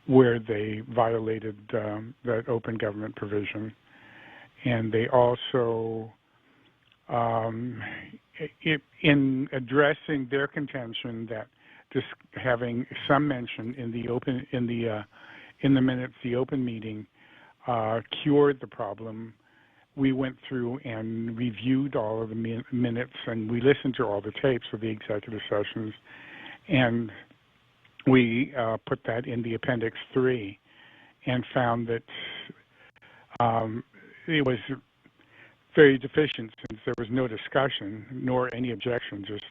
where they violated that open government provision. And they also, in addressing their contention that just having some mention in the minutes, the open meeting cured the problem, we went through and reviewed all of the minutes, and we listened to all the tapes of the executive sessions, and we put that in the Appendix 3 and found that it was very deficient since there was no discussion nor any objection, just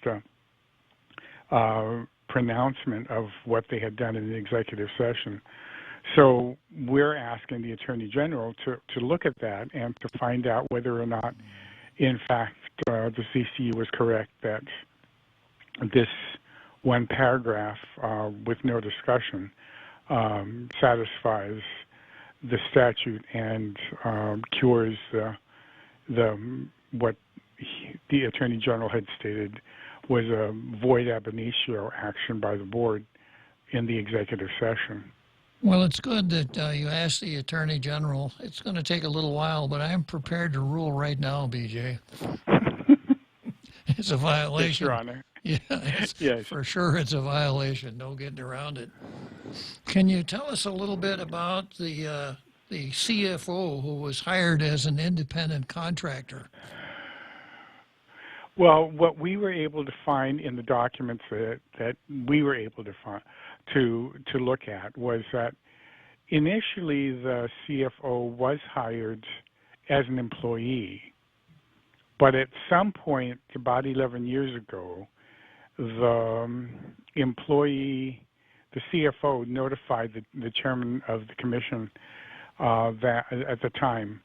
pronouncement of what they had done in the executive session. So we're asking the Attorney General to look at that and to find out whether or not, in fact, the CCU was correct that this one paragraph with no discussion satisfies the statute and cures what the Attorney General had stated was a void ab initio action by the board in the executive session. Well, it's good that you asked the Attorney General. It's going to take a little while, but I'm prepared to rule right now, BJ. It's a violation. Yes, Your Honor. Yeah, yes. For sure it's a violation. No getting around it. Can you tell us a little bit about the CFO who was hired as an independent contractor? Well, what we were able to find in the documents that we were able to find to look at was that initially the CFO was hired as an employee, but at some point about 11 years ago, the CFO notified the chairman of the commission that at the time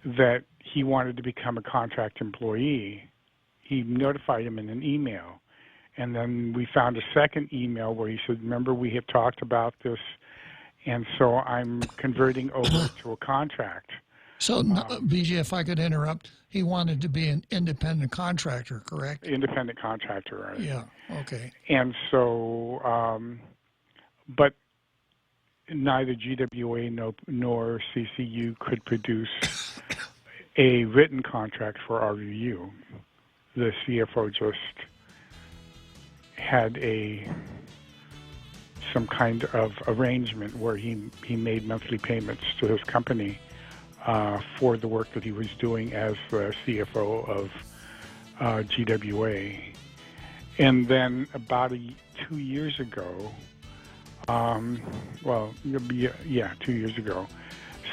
that he wanted to become a contract employee. He notified him in an email. And then we found a second email where he said, remember, we had talked about this, and so I'm converting over to a contract. So, BJ, if I could interrupt, he wanted to be an independent contractor, correct? Independent contractor, right? Yeah, okay. And so, but neither GWA nor CCU could produce a written contract for our review. The CFO just had some kind of arrangement where he made monthly payments to his company for the work that he was doing as the CFO of GWA. And then about 2 years ago, 2 years ago,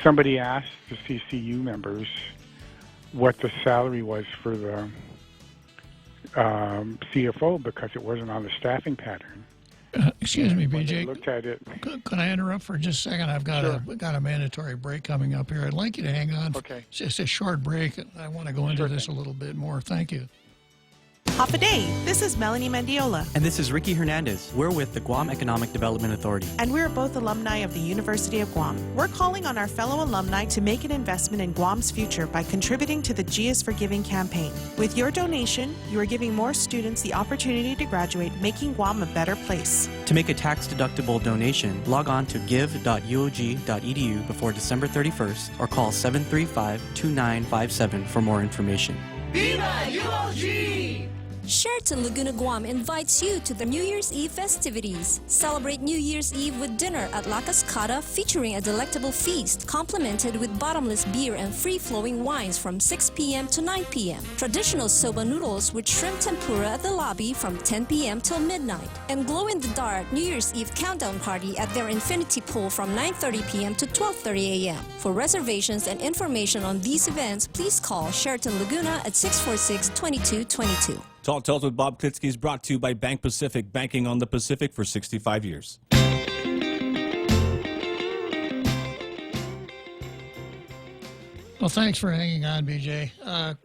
somebody asked the CCU members what the salary was for the CFO because it wasn't on the staffing pattern. Excuse me, BJ. Looked at it. Could I interrupt for just a second? I've got a mandatory break coming up here. I'd like you to hang on. Okay. It's just a short break. I want to go into this a little bit more. Thank you. Half a day. This is Melanie Mendiola. And this is Ricky Hernandez. We're with the Guam Economic Development Authority. And we're both alumni of the University of Guam. We're calling on our fellow alumni to make an investment in Guam's future by contributing to the G is for Giving campaign. With your donation, you are giving more students the opportunity to graduate, making Guam a better place. To make a tax-deductible donation, log on to give.uog.edu before December 31st or call 735-2957 for more information. Viva UOG! Sheraton Laguna Guam invites you to the New Year's Eve festivities. Celebrate New Year's Eve with dinner at La Cascada featuring a delectable feast complemented with bottomless beer and free-flowing wines from 6 p.m. to 9 p.m. Traditional soba noodles with shrimp tempura at the lobby from 10 p.m. till midnight. And glow-in-the-dark New Year's Eve countdown party at their infinity pool from 9:30 p.m. to 12:30 a.m. For reservations and information on these events, please call Sheraton Laguna at 646-2222. Tall Tales with Bob Klitzkie is brought to you by Bank Pacific, banking on the Pacific for 65 years. Well, thanks for hanging on, BJ.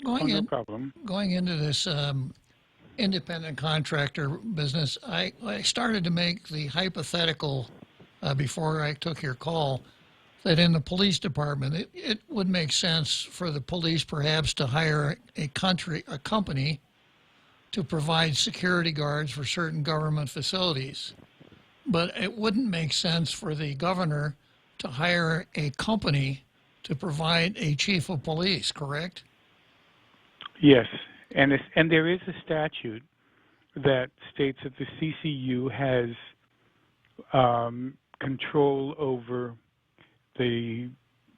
No problem. Going into this independent contractor business, I started to make the hypothetical before I took your call that in the police department, it would make sense for the police perhaps to hire a company to provide security guards for certain government facilities. But it wouldn't make sense for the governor to hire a company to provide a chief of police, correct? Yes, and there is a statute that states that the CCU has control over the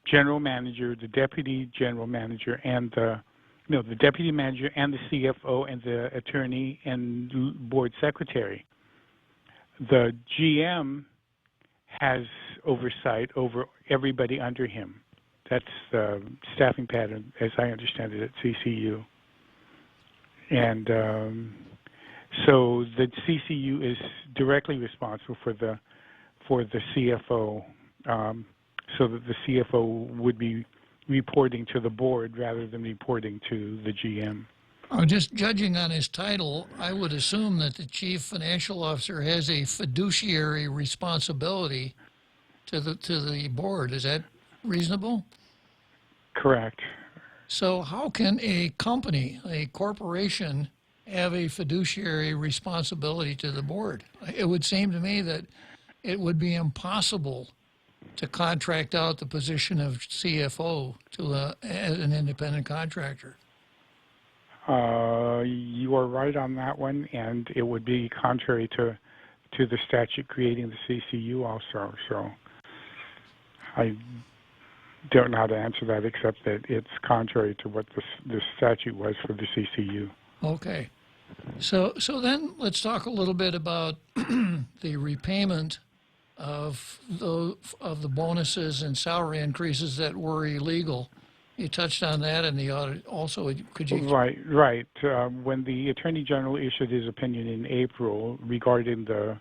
general manager, the deputy general manager, and the deputy manager and the CFO and the attorney and board secretary. The GM has oversight over everybody under him. That's the staffing pattern, as I understand it, at CCU. And so the CCU is directly responsible for the CFO, so that the CFO would be reporting to the board rather than reporting to the GM. Just judging on his title, I would assume that the chief financial officer has a fiduciary responsibility to the board. Is that reasonable? Correct. So how can a company, a corporation, have a fiduciary responsibility to the board? It would seem to me that it would be impossible to contract out the position of CFO to an independent contractor. You are right on that one, and it would be contrary to the statute creating the CCU also. So I don't know how to answer that, except that it's contrary to what the statute was for the CCU. Okay. So then let's talk a little bit about the repayment of the bonuses and salary increases that were illegal. You touched on that in the audit. Also, could you? Right. When the Attorney General issued his opinion in April regarding the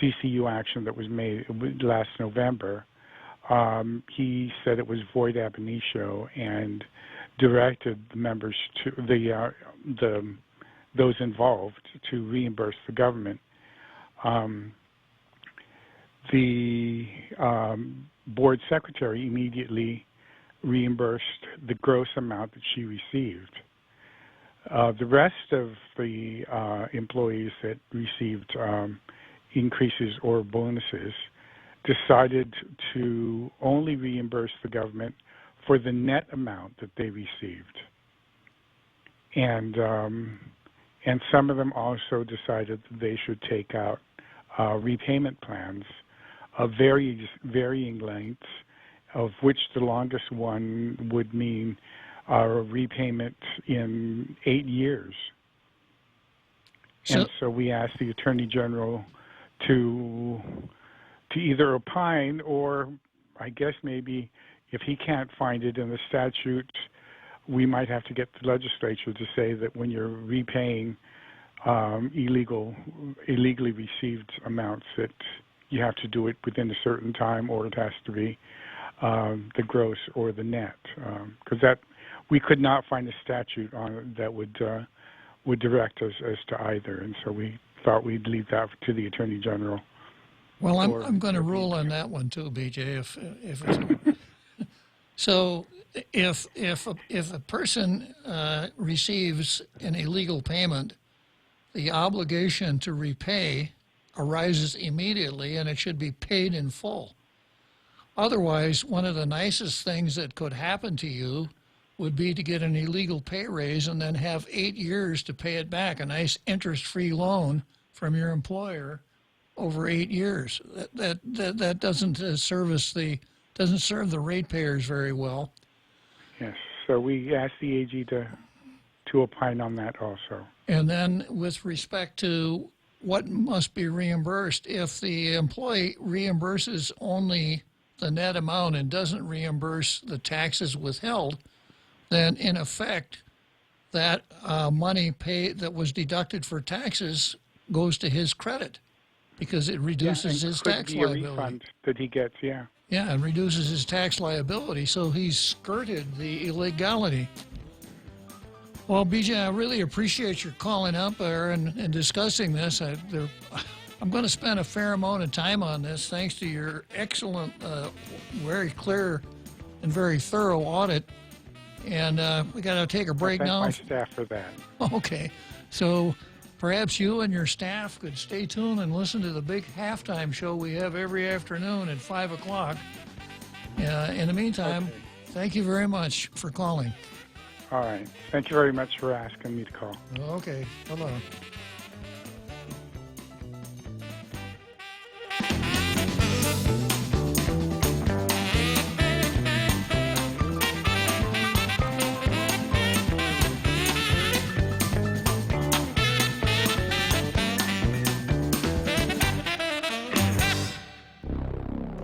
CCU action that was made last November, he said it was void ab initio and directed the members to those involved to reimburse the government. The board secretary immediately reimbursed the gross amount that she received. The rest of the employees that received increases or bonuses decided to only reimburse the government for the net amount that they received. And some of them also decided that they should take out repayment plans of varying lengths, of which the longest one would mean a repayment in 8 years. And so we asked the Attorney General to either opine, or I guess maybe if he can't find it in the statute, we might have to get the legislature to say that when you're repaying illegally received amounts, that you have to do it within a certain time, or it has to be the gross or the net, because that we could not find a statute on that would direct us as to either, and so we thought we'd leave that to the Attorney General. Well, I'm going to rule on that one too, BJ. If it's so, if a person receives an illegal payment, the obligation to repay arises immediately, and it should be paid in full. Otherwise, one of the nicest things that could happen to you would be to get an illegal pay raise and then have 8 years to pay it back, a nice interest-free loan from your employer over 8 years. That doesn't serve the ratepayers very well. Yes, so we asked the AG to opine on that also. And then with respect to what must be reimbursed, if the employee reimburses only the net amount and doesn't reimburse the taxes withheld, then in effect that money paid that was deducted for taxes goes to his credit, because it reduces his tax liability. A refund that he gets, yeah. Yeah, and reduces his tax liability, so he's skirted the illegality. Well, BJ, I really appreciate your calling up there and discussing this. I'm going to spend a fair amount of time on this, thanks to your excellent, very clear and very thorough audit. And we got to take a break now. Thank my staff for that. Okay, so perhaps you and your staff could stay tuned and listen to the big halftime show we have every afternoon at 5 o'clock. In the meantime, Thank you very much for calling. All right. Thank you very much for asking me to call. Okay. Hello.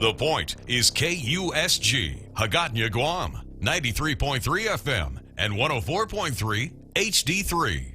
The Point is KUSG, Hagåtña, Guam, 93.3 FM and 104.3 HD3.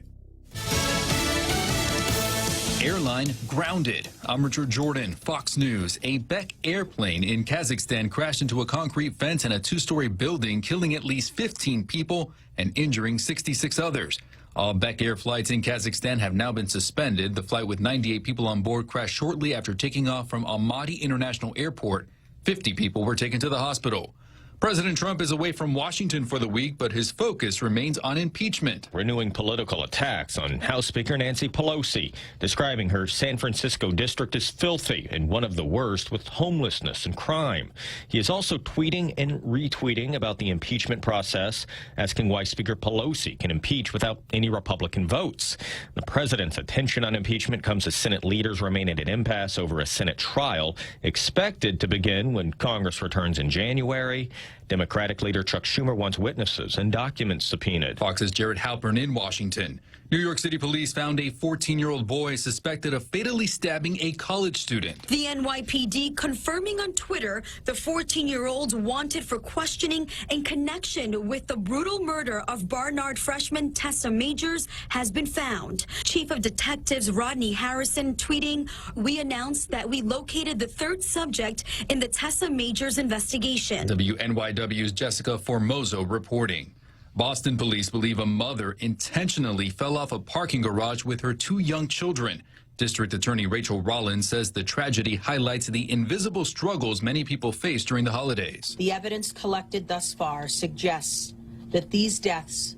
Airline grounded. I'm Richard Jordan, Fox News. A Beck airplane in Kazakhstan crashed into a concrete fence in a two-story building, killing at least 15 people and injuring 66 others. All Beck Air flights in Kazakhstan have now been suspended. The flight with 98 people on board crashed shortly after taking off from Almaty International Airport. 50 people were taken to the hospital. President Trump is away from Washington for the week, but his focus remains on impeachment. Renewing political attacks on House Speaker Nancy Pelosi, describing her San Francisco district as filthy and one of the worst with homelessness and crime. He is also tweeting and retweeting about the impeachment process, asking why Speaker Pelosi can impeach without any Republican votes. The president's attention on impeachment comes as Senate leaders remain at an impasse over a Senate trial expected to begin when Congress returns in January. Democratic leader Chuck Schumer wants witnesses and documents subpoenaed. Fox's Jared Halpern in Washington. New York City police found a 14-year-old boy suspected of fatally stabbing a college student. The NYPD confirming on Twitter the 14-year-old wanted for questioning in connection with the brutal murder of Barnard freshman Tessa Majors has been found. Chief of Detectives Rodney Harrison tweeting, "We announced that we located the third subject in the Tessa Majors investigation." WNYW's Jessica Formoso reporting. Boston police believe a mother intentionally fell off a parking garage with her two young children. District Attorney Rachel Rollins says the tragedy highlights the invisible struggles many people face during the holidays. The evidence collected thus far suggests that these deaths,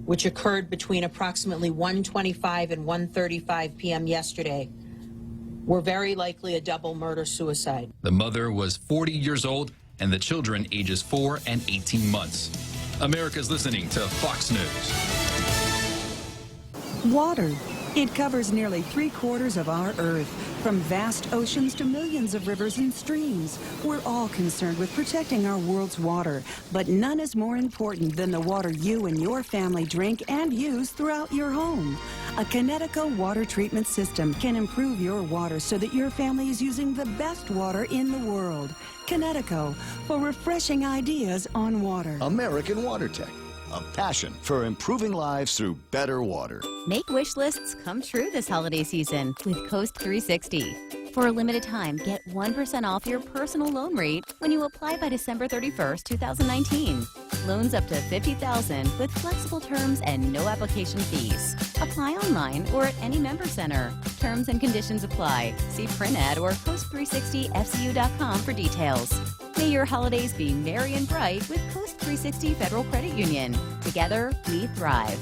which occurred between approximately 1:25 and 1:35 p.m. yesterday, were very likely a double murder-suicide. The mother was 40 years old and the children ages 4 and 18 months. America's listening to Fox News. Water. It covers nearly 3/4 of our Earth. From vast oceans to millions of rivers and streams, we're all concerned with protecting our world's water. But none is more important than the water you and your family drink and use throughout your home. A Connecticut water treatment system can improve your water so that your family is using the best water in the world. Connecticut, for refreshing ideas on water. American Water Tech, a passion for improving lives through better water. Make wish lists come true this holiday season with Coast 360. For a limited time, get 1% off your personal loan rate when you apply by December 31st, 2019. Loans up to $50,000 with flexible terms and no application fees. Apply online or at any member center. Terms and conditions apply. See print ad or Coast360FCU.com for details. May your holidays be merry and bright with Coast 360 Federal Credit Union. Together, we thrive.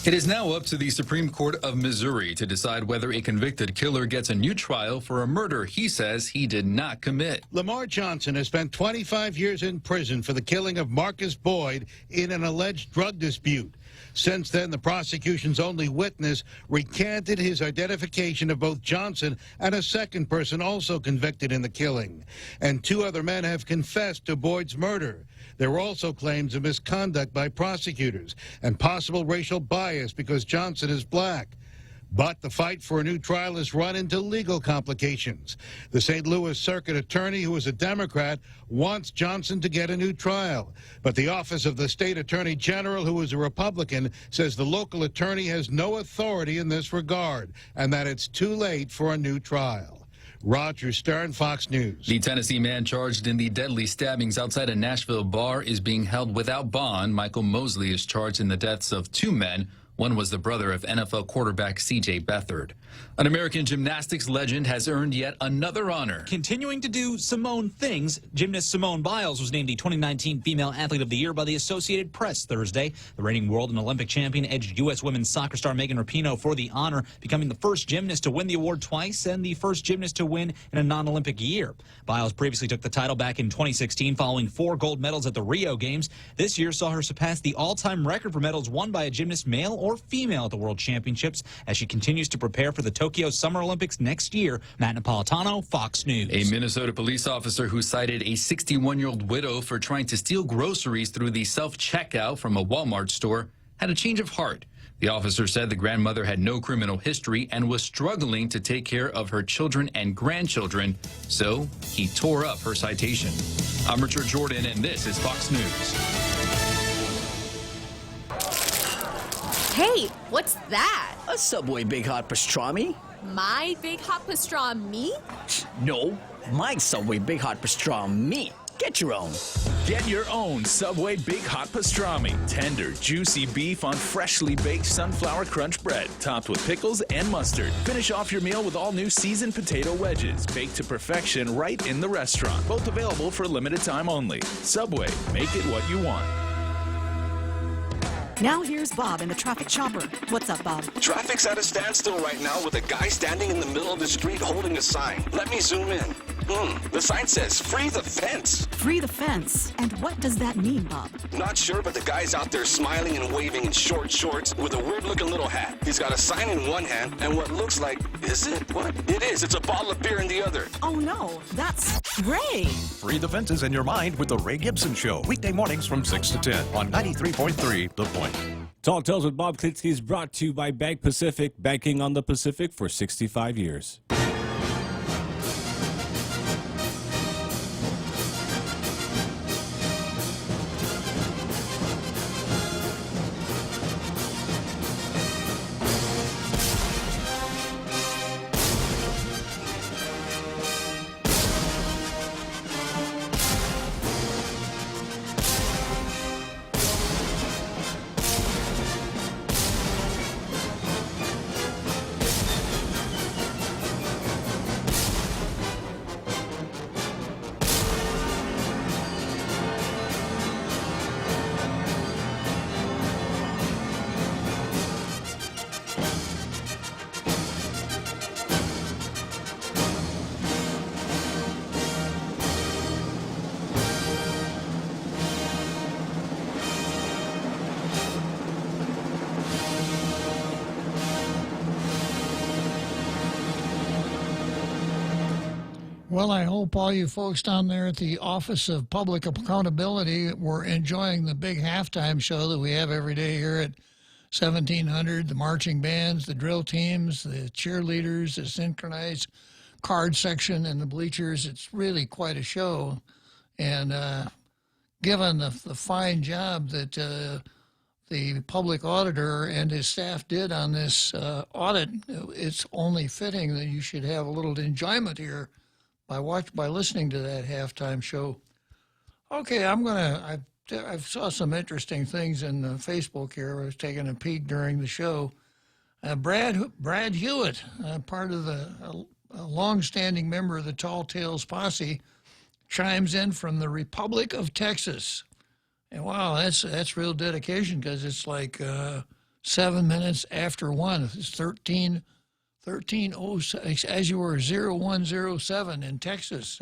It is now up to the Supreme Court of Missouri to decide whether a convicted killer gets a new trial for a murder he says he did not commit. Lamar Johnson has spent 25 years in prison for the killing of Marcus Boyd in an alleged drug dispute. Since then, the prosecution's only witness recanted his identification of both Johnson and a second person also convicted in the killing. And two other men have confessed to Boyd's murder. There were also claims of misconduct by prosecutors and possible racial bias because Johnson is black. But the fight for a new trial has run into legal complications. The St. Louis Circuit Attorney, who is a Democrat, wants Johnson to get a new trial. But the Office of the State Attorney General, who is a Republican, says the local attorney has no authority in this regard and that it's too late for a new trial. Roger Stern, Fox News. The Tennessee man charged in the deadly stabbings outside a Nashville bar is being held without bond. Michael Mosley is charged in the deaths of two men. One was the brother of NFL quarterback C.J. Beathard. An American gymnastics legend has earned yet another honor. Continuing to do Simone things, gymnast Simone Biles was named the 2019 Female Athlete of the Year by the Associated Press Thursday. The reigning world and Olympic champion edged U.S. women's soccer star Megan Rapinoe for the honor, becoming the first gymnast to win the award twice and the first gymnast to win in a non-Olympic year. Biles previously took the title back in 2016 following 4 gold medals at the Rio Games. This year saw her surpass the all-time record for medals won by a gymnast, male or female, at the World Championships as she continues to prepare for the Tokyo Summer Olympics next year. Matt Napolitano, Fox News. A Minnesota police officer who cited a 61-year-old widow for trying to steal groceries through the self-checkout from a Walmart store had a change of heart. The officer said the grandmother had no criminal history and was struggling to take care of her children and grandchildren, so he tore up her citation. I'm Richard Jordan, and this is Fox News. Hey, what's that? A Subway Big Hot Pastrami? My big hot pastrami? No, my Subway Big Hot Pastrami. Get your own. Get your own Subway Big Hot Pastrami. Tender, juicy beef on freshly baked sunflower crunch bread, topped with pickles and mustard. Finish off your meal with all new seasoned potato wedges, baked to perfection right in the restaurant. Both available for limited time only. Subway, make it what you want. Now here's Bob in the traffic chopper. What's up, Bob? Traffic's at a standstill right now with a guy standing in the middle of the street holding a sign. Let me zoom in. The sign says, "Free the fence." Free the fence. And what does that mean, Bob? Not sure, but the guy's out there smiling and waving in short shorts with a weird-looking little hat. He's got a sign in one hand and what looks like, is it? What? It is. It's a bottle of beer in the other. Oh, no. That's Ray. Free the fences in your mind with The Ray Gibson Show. Weekday mornings from 6 to 10 on 93.3 The Point. Tall Tales with Bob Klitzkie is brought to you by Bank Pacific, banking on the Pacific for 65 years. Well, I hope all you folks down there at the Office of Public Accountability were enjoying the big halftime show that we have every day here at 1700, the marching bands, the drill teams, the cheerleaders, the synchronized card section, and the bleachers. It's really quite a show. And given the fine job that the public auditor and his staff did on this audit, it's only fitting that you should have a little enjoyment here by listening to that halftime show. Okay, I saw some interesting things in Facebook here. I was taking a peek during the show. Brad Hewitt, part of a long-standing member of the Tall Tales posse, chimes in from the Republic of Texas. And wow, that's real dedication, because it's like 7 minutes after 1. It's 1306, as you were 0107 in Texas,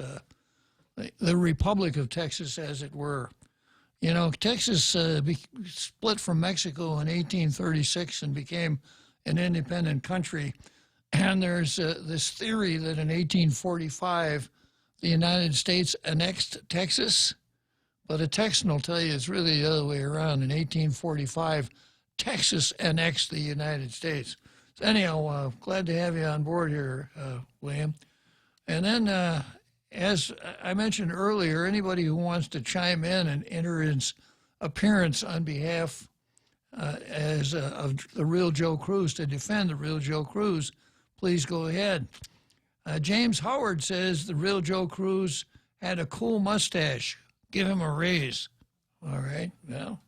the Republic of Texas, as it were. You know, Texas split from Mexico in 1836 and became an independent country. And there's this theory that in 1845, the United States annexed Texas. But a Texan will tell you it's really the other way around. In 1845, Texas annexed the United States. So anyhow, glad to have you on board here, William. And then, as I mentioned earlier, anybody who wants to chime in and enter his appearance on behalf of the Real Joe Cruz, to defend the Real Joe Cruz, please go ahead. James Howard says the Real Joe Cruz had a cool mustache. Give him a raise. All right, well,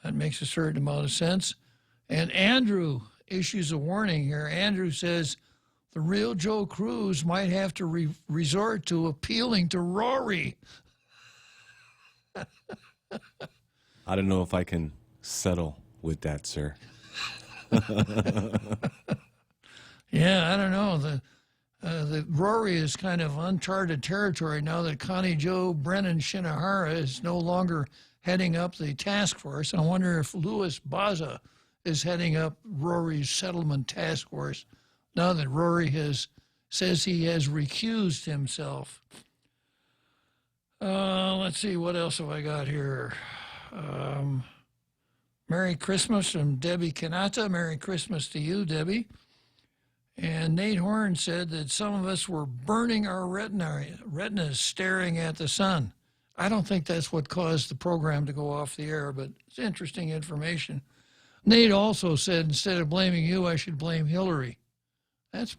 that makes a certain amount of sense. And Andrew issues a warning here. Andrew says the Real Joe Cruz might have to resort to appealing to Rory. I don't know if I can settle with that, sir. Yeah, I don't know. The Rory is kind of uncharted territory now that Connie Joe Brennan Shinohara is no longer heading up the task force. I wonder if Louis Baza is heading up Rory's settlement task force now that Rory says he has recused himself. Let's see, what else have I got here? Merry Christmas from Debbie Kanata. Merry Christmas to you, Debbie. And Nate Horn said that some of us were burning our retinas staring at the sun. I don't think that's what caused the program to go off the air, but it's interesting information. Nate also said, instead of blaming you, I should blame Hillary. That's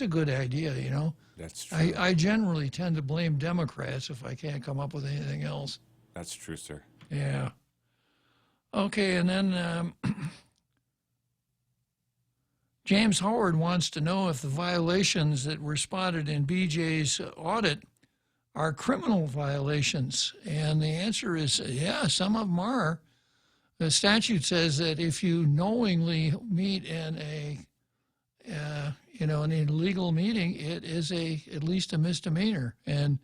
a good idea, you know. That's true. I generally tend to blame Democrats if I can't come up with anything else. That's true, sir. Yeah. Okay, and then James Howard wants to know if the violations that were spotted in BJ's audit are criminal violations. And the answer is, yeah, some of them are. The statute says that if you knowingly meet in an illegal meeting, it is at least a misdemeanor. And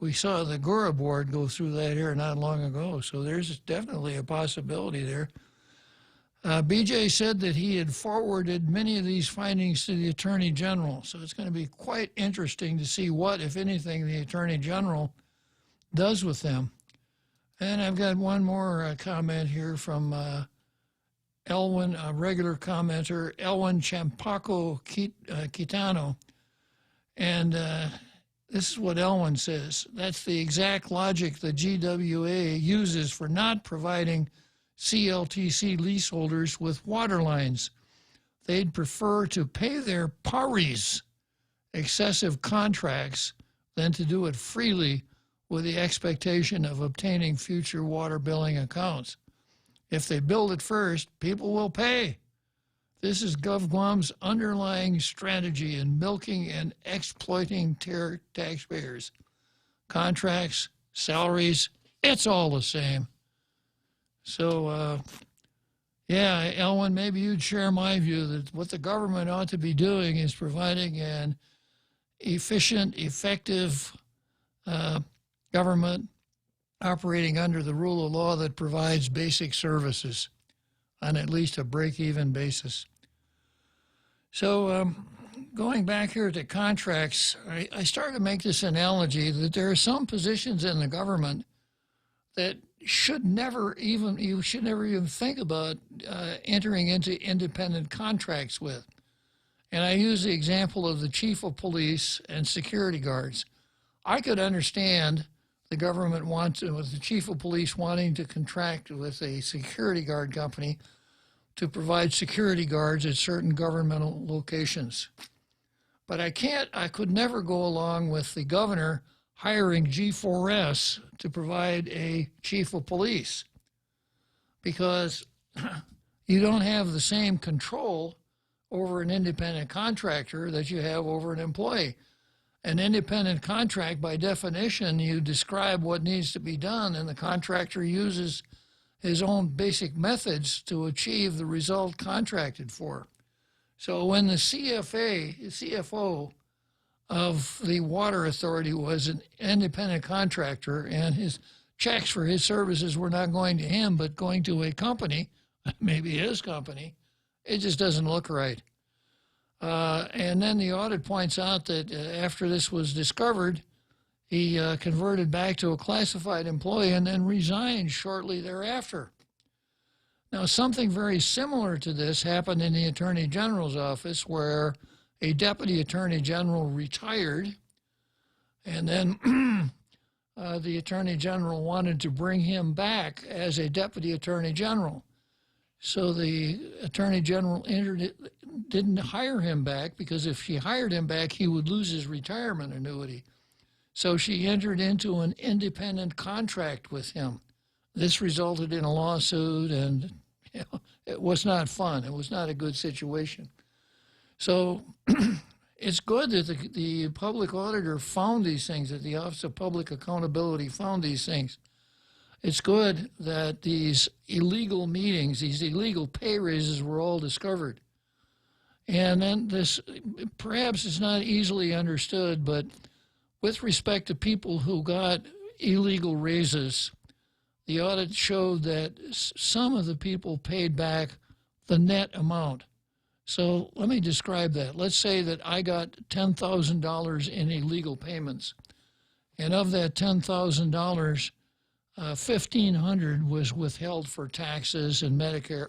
we saw the Gura board go through that here not long ago. So there's definitely a possibility there. BJ said that he had forwarded many of these findings to the Attorney General. So it's going to be quite interesting to see what, if anything, the Attorney General does with them. And I've got one more comment here from Elwin, a regular commenter, Elwin Champaco Quitano. And this is what Elwin says. That's the exact logic the GWA uses for not providing CLTC leaseholders with water lines. They'd prefer to pay their paris excessive contracts than to do it freely with the expectation of obtaining future water billing accounts. If they build it first, people will pay. This is GovGuam's underlying strategy in milking and exploiting taxpayers. Contracts, salaries, it's all the same. So, yeah, Elwin, maybe you'd share my view that what the government ought to be doing is providing an efficient, effective government operating under the rule of law that provides basic services on at least a break-even basis. So going back here to contracts, I started to make this analogy that there are some positions in the government that you should never even think about entering into independent contracts with. And I use the example of the chief of police and security guards. I could understand the government with the chief of police wanting to contract with a security guard company to provide security guards at certain governmental locations. But I could never go along with the governor hiring G4S to provide a chief of police, because you don't have the same control over an independent contractor that you have over an employee. An independent contract, by definition, you describe what needs to be done, and the contractor uses his own basic methods to achieve the result contracted for. So when the CFO of the water authority was an independent contractor, and his checks for his services were not going to him but going to a company, maybe his company, it just doesn't look right. And then the audit points out that after this was discovered, he converted back to a classified employee and then resigned shortly thereafter. Now, something very similar to this happened in the Attorney General's office, where a deputy attorney general retired, and then the Attorney General wanted to bring him back as a deputy attorney general. So the Attorney General didn't hire him back, because if she hired him back, he would lose his retirement annuity. So she entered into an independent contract with him. This resulted in a lawsuit, and it was not fun. It was not a good situation. So it's good that the public auditor found these things, that the Office of Public Accountability found these things. It's good that these illegal meetings, these illegal pay raises were all discovered. And then this, perhaps it's not easily understood, but with respect to people who got illegal raises, the audit showed that some of the people paid back the net amount. So let me describe that. Let's say that I got $10,000 in illegal payments. And of that $10,000, $1,500 was withheld for taxes and Medicare,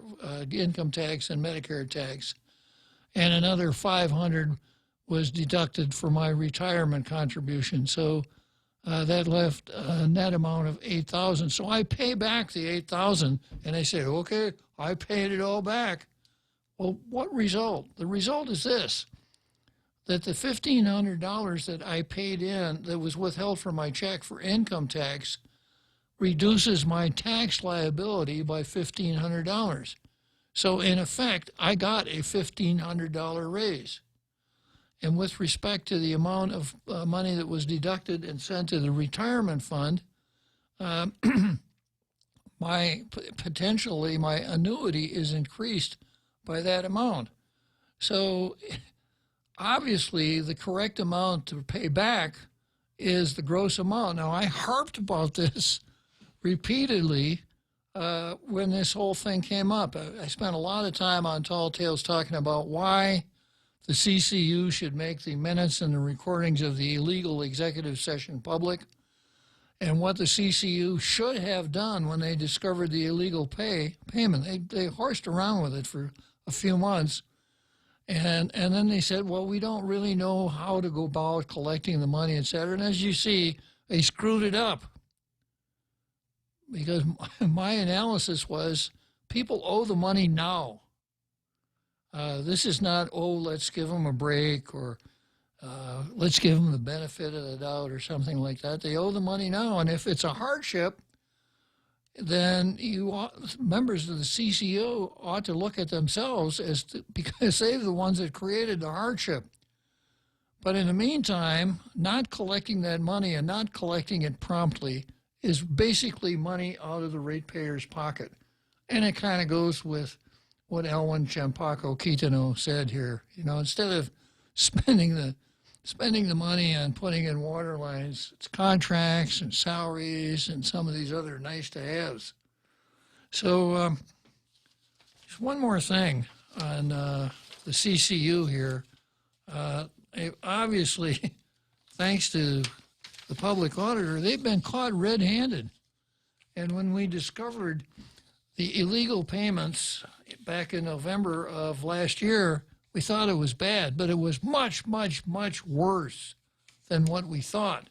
income tax and Medicare tax, and another $500 was deducted for my retirement contribution. So that left a net amount of $8,000. So I pay back the $8,000, and they say, okay, I paid it all back. Well, what result? The result is this, that the $1,500 that I paid in that was withheld from my check for income tax reduces my tax liability by $1,500. So in effect, I got a $1,500 raise. And with respect to the amount of money that was deducted and sent to the retirement fund, potentially my annuity is increased by that amount. So obviously the correct amount to pay back is the gross amount. Now, I harped about this repeatedly when this whole thing came up. I spent a lot of time on Tall Tales talking about why the CCU should make the minutes and the recordings of the illegal executive session public, and what the CCU should have done when they discovered the illegal payment. They horsed around with it for a few months, and then they said, well, we don't really know how to go about collecting the money, et cetera. And as you see, they screwed it up. Because my analysis was people owe the money now. This is not, oh, let's give them a break or let's give them the benefit of the doubt or something like that. They owe the money now. And if it's a hardship, then members of the CCO ought to look at themselves because they're the ones that created the hardship. But in the meantime, not collecting that money and not collecting it promptly is basically money out of the ratepayer's pocket. And it kind of goes with what Elwin Champaco Quitano said here. You know, instead of spending the money on putting in water lines, it's contracts and salaries and some of these other nice-to-haves. So just one more thing on the CCU here. Obviously, thanks to the public auditor, they've been caught red-handed. And when we discovered the illegal payments back in November of last year, we thought it was bad, but it was much, much, much worse than what we thought.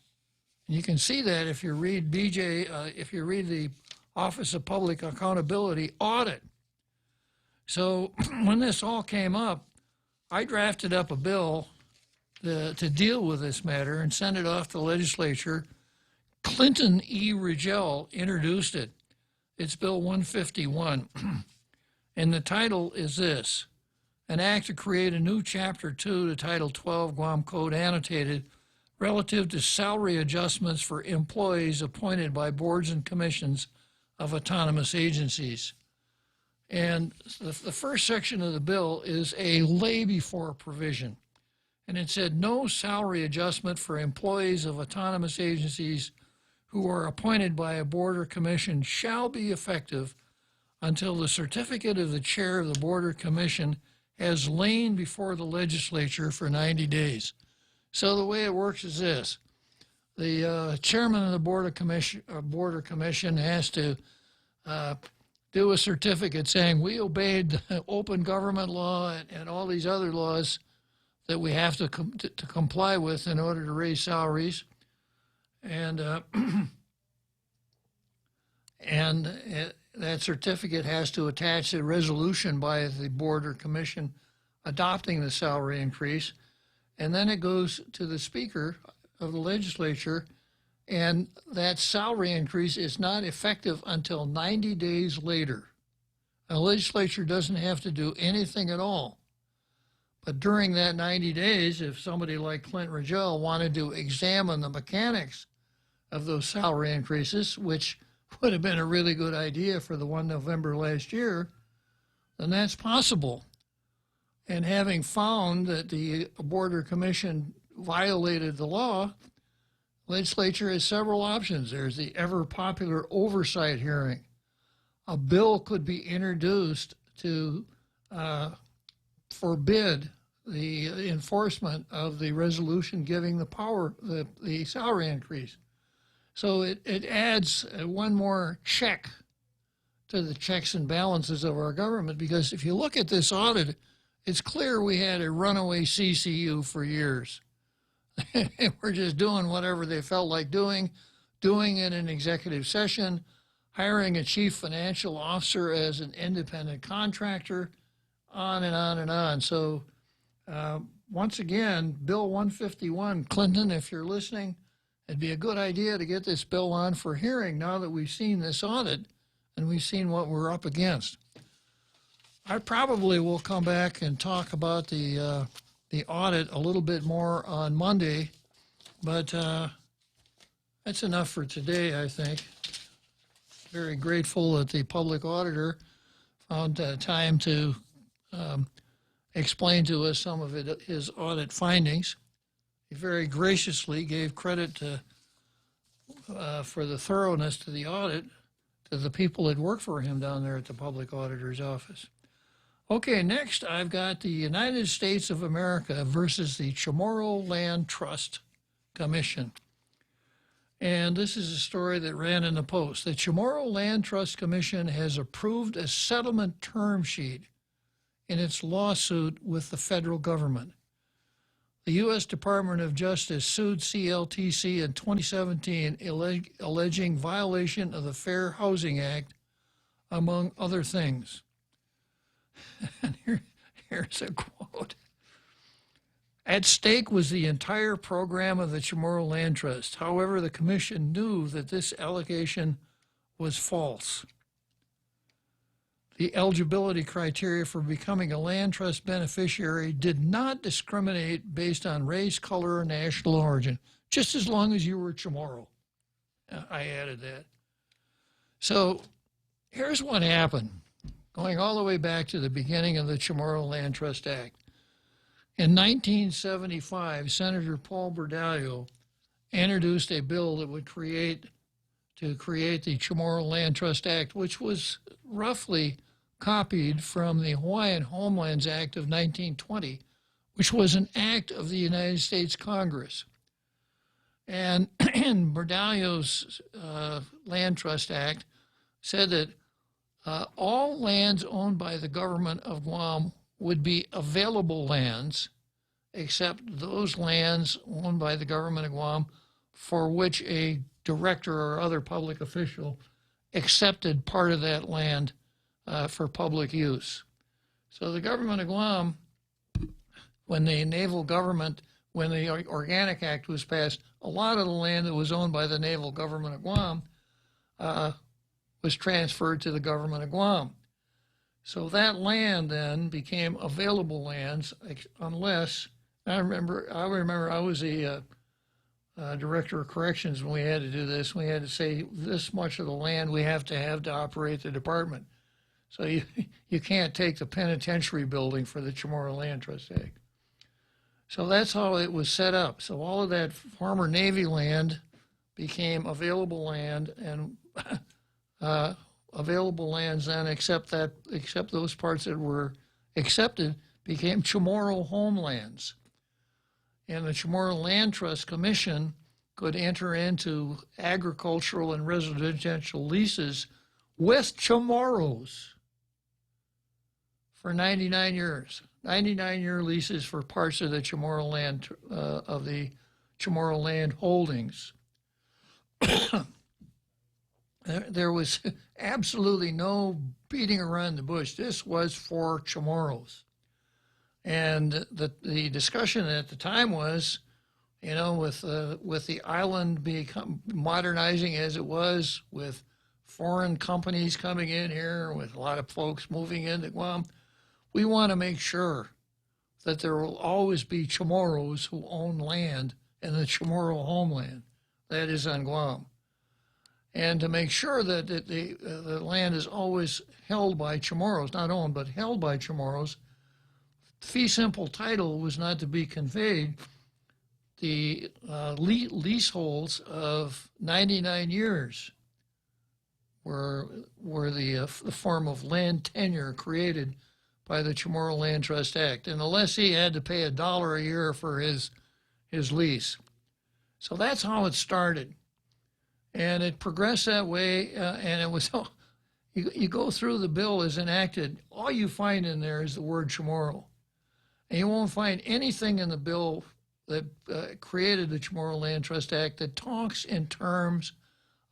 And you can see that if you read if you read the Office of Public Accountability audit. So when this all came up, I drafted up a bill to deal with this matter and sent it off to the legislature. Clinton E. Rigel introduced it. It's Bill 151. And the title is this: an act to create a new Chapter 2 to Title 12 Guam Code Annotated relative to salary adjustments for employees appointed by boards and commissions of autonomous agencies. And the first section of the bill is a lay before provision. And it said, no salary adjustment for employees of autonomous agencies who are appointed by a board or commission shall be effective until the certificate of the chair of the board or commission has lain before the legislature for 90 days. So the way it works is this. The chairman of the board or commission has to do a certificate saying we obeyed the open government law and all these other laws that we have to comply with in order to raise salaries. And that certificate has to attach a resolution by the board or commission adopting the salary increase. And then it goes to the speaker of the legislature, and that salary increase is not effective until 90 days later. The legislature doesn't have to do anything at all. But during that 90 days, if somebody like Clint Rigel wanted to examine the mechanics of those salary increases, which would have been a really good idea for the 1 November last year, then that's possible. And having found that the board or commission violated the law, legislature has several options. There's the ever popular oversight hearing. A bill could be introduced to forbid the enforcement of the resolution giving the power, the salary increase. So it adds one more check to the checks and balances of our government, because if you look at this audit, it's clear we had a runaway CCU for years. We're just doing whatever they felt like doing it in executive session, hiring a chief financial officer as an independent contractor, on and on and on. So once again, Bill 151, Clinton, if you're listening, it'd be a good idea to get this bill on for hearing now that we've seen this audit and we've seen what we're up against. I probably will come back and talk about the audit a little bit more on Monday, but that's enough for today, I think. Very grateful that the public auditor found time to explain to us some of his audit findings. He very graciously gave credit for the thoroughness to the audit to the people that work for him down there at the public auditor's office. Okay, next I've got the United States of America versus the Chamorro Land Trust Commission. And this is a story that ran in the Post. The Chamorro Land Trust Commission has approved a settlement term sheet in its lawsuit with the federal government. The U.S. Department of Justice sued CLTC in 2017, alleging violation of the Fair Housing Act, among other things. And here's a quote. At stake was the entire program of the Chamorro Land Trust. However, the commission knew that this allegation was false. The eligibility criteria for becoming a land trust beneficiary did not discriminate based on race, color, or national origin, just as long as you were Chamorro. I added that. So here's what happened, going all the way back to the beginning of the Chamorro Land Trust Act. In 1975, Senator Paul Bordallo introduced a bill that would create the Chamorro Land Trust Act, which was roughly copied from the Hawaiian Homelands Act of 1920, which was an act of the United States Congress. And Bordallo's Land Trust Act said that all lands owned by the government of Guam would be available lands, except those lands owned by the government of Guam for which a director or other public official accepted part of that land for public use. So the government of Guam, when the Organic Act was passed, a lot of the land that was owned by the naval government of Guam was transferred to the government of Guam. So that land then became available lands, unless, I remember I was a director of corrections when we had to do this. We had to say this much of the land we have to operate the department. So you can't take the penitentiary building for the Chamorro Land Trust Act. So that's how it was set up. So all of that former Navy land became available land, and available lands then, except those parts that were accepted, became Chamorro homelands. And the Chamorro Land Trust Commission could enter into agricultural and residential leases with Chamorros for 99 years. 99-year leases for parts of the Chamorro land, of the Chamorro land holdings. There was absolutely no beating around the bush. This was for Chamorros. And the discussion at the time was, with the island modernizing as it was, with foreign companies coming in here, with a lot of folks moving into Guam, we want to make sure that there will always be Chamorros who own land in the Chamorro homeland, that is on Guam. And to make sure that the land is always held by Chamorros, not owned, but held by Chamorros, fee simple title was not to be conveyed. The leaseholds of 99 years were the form of land tenure created by the Chamorro Land Trust Act. And the lessee had to pay $1 a year for his lease. So that's how it started. And it progressed that way, and it was, you go through the bill as enacted, all you find in there is the word Chamorro. And you won't find anything in the bill that created the Chamorro Land Trust Act that talks in terms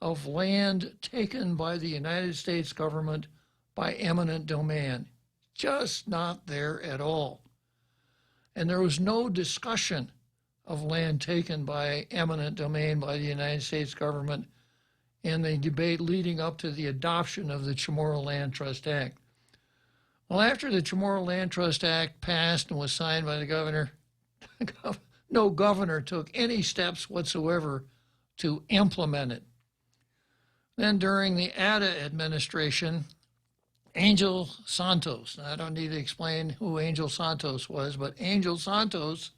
of land taken by the United States government by eminent domain. Just not there at all. And there was no discussion of land taken by eminent domain by the United States government in the debate leading up to the adoption of the Chamorro Land Trust Act. Well, after the Chamorro Land Trust Act passed and was signed by the governor, no governor took any steps whatsoever to implement it. Then during the Ada administration, Angel Santos, I don't need to explain who Angel Santos was, but Angel Santos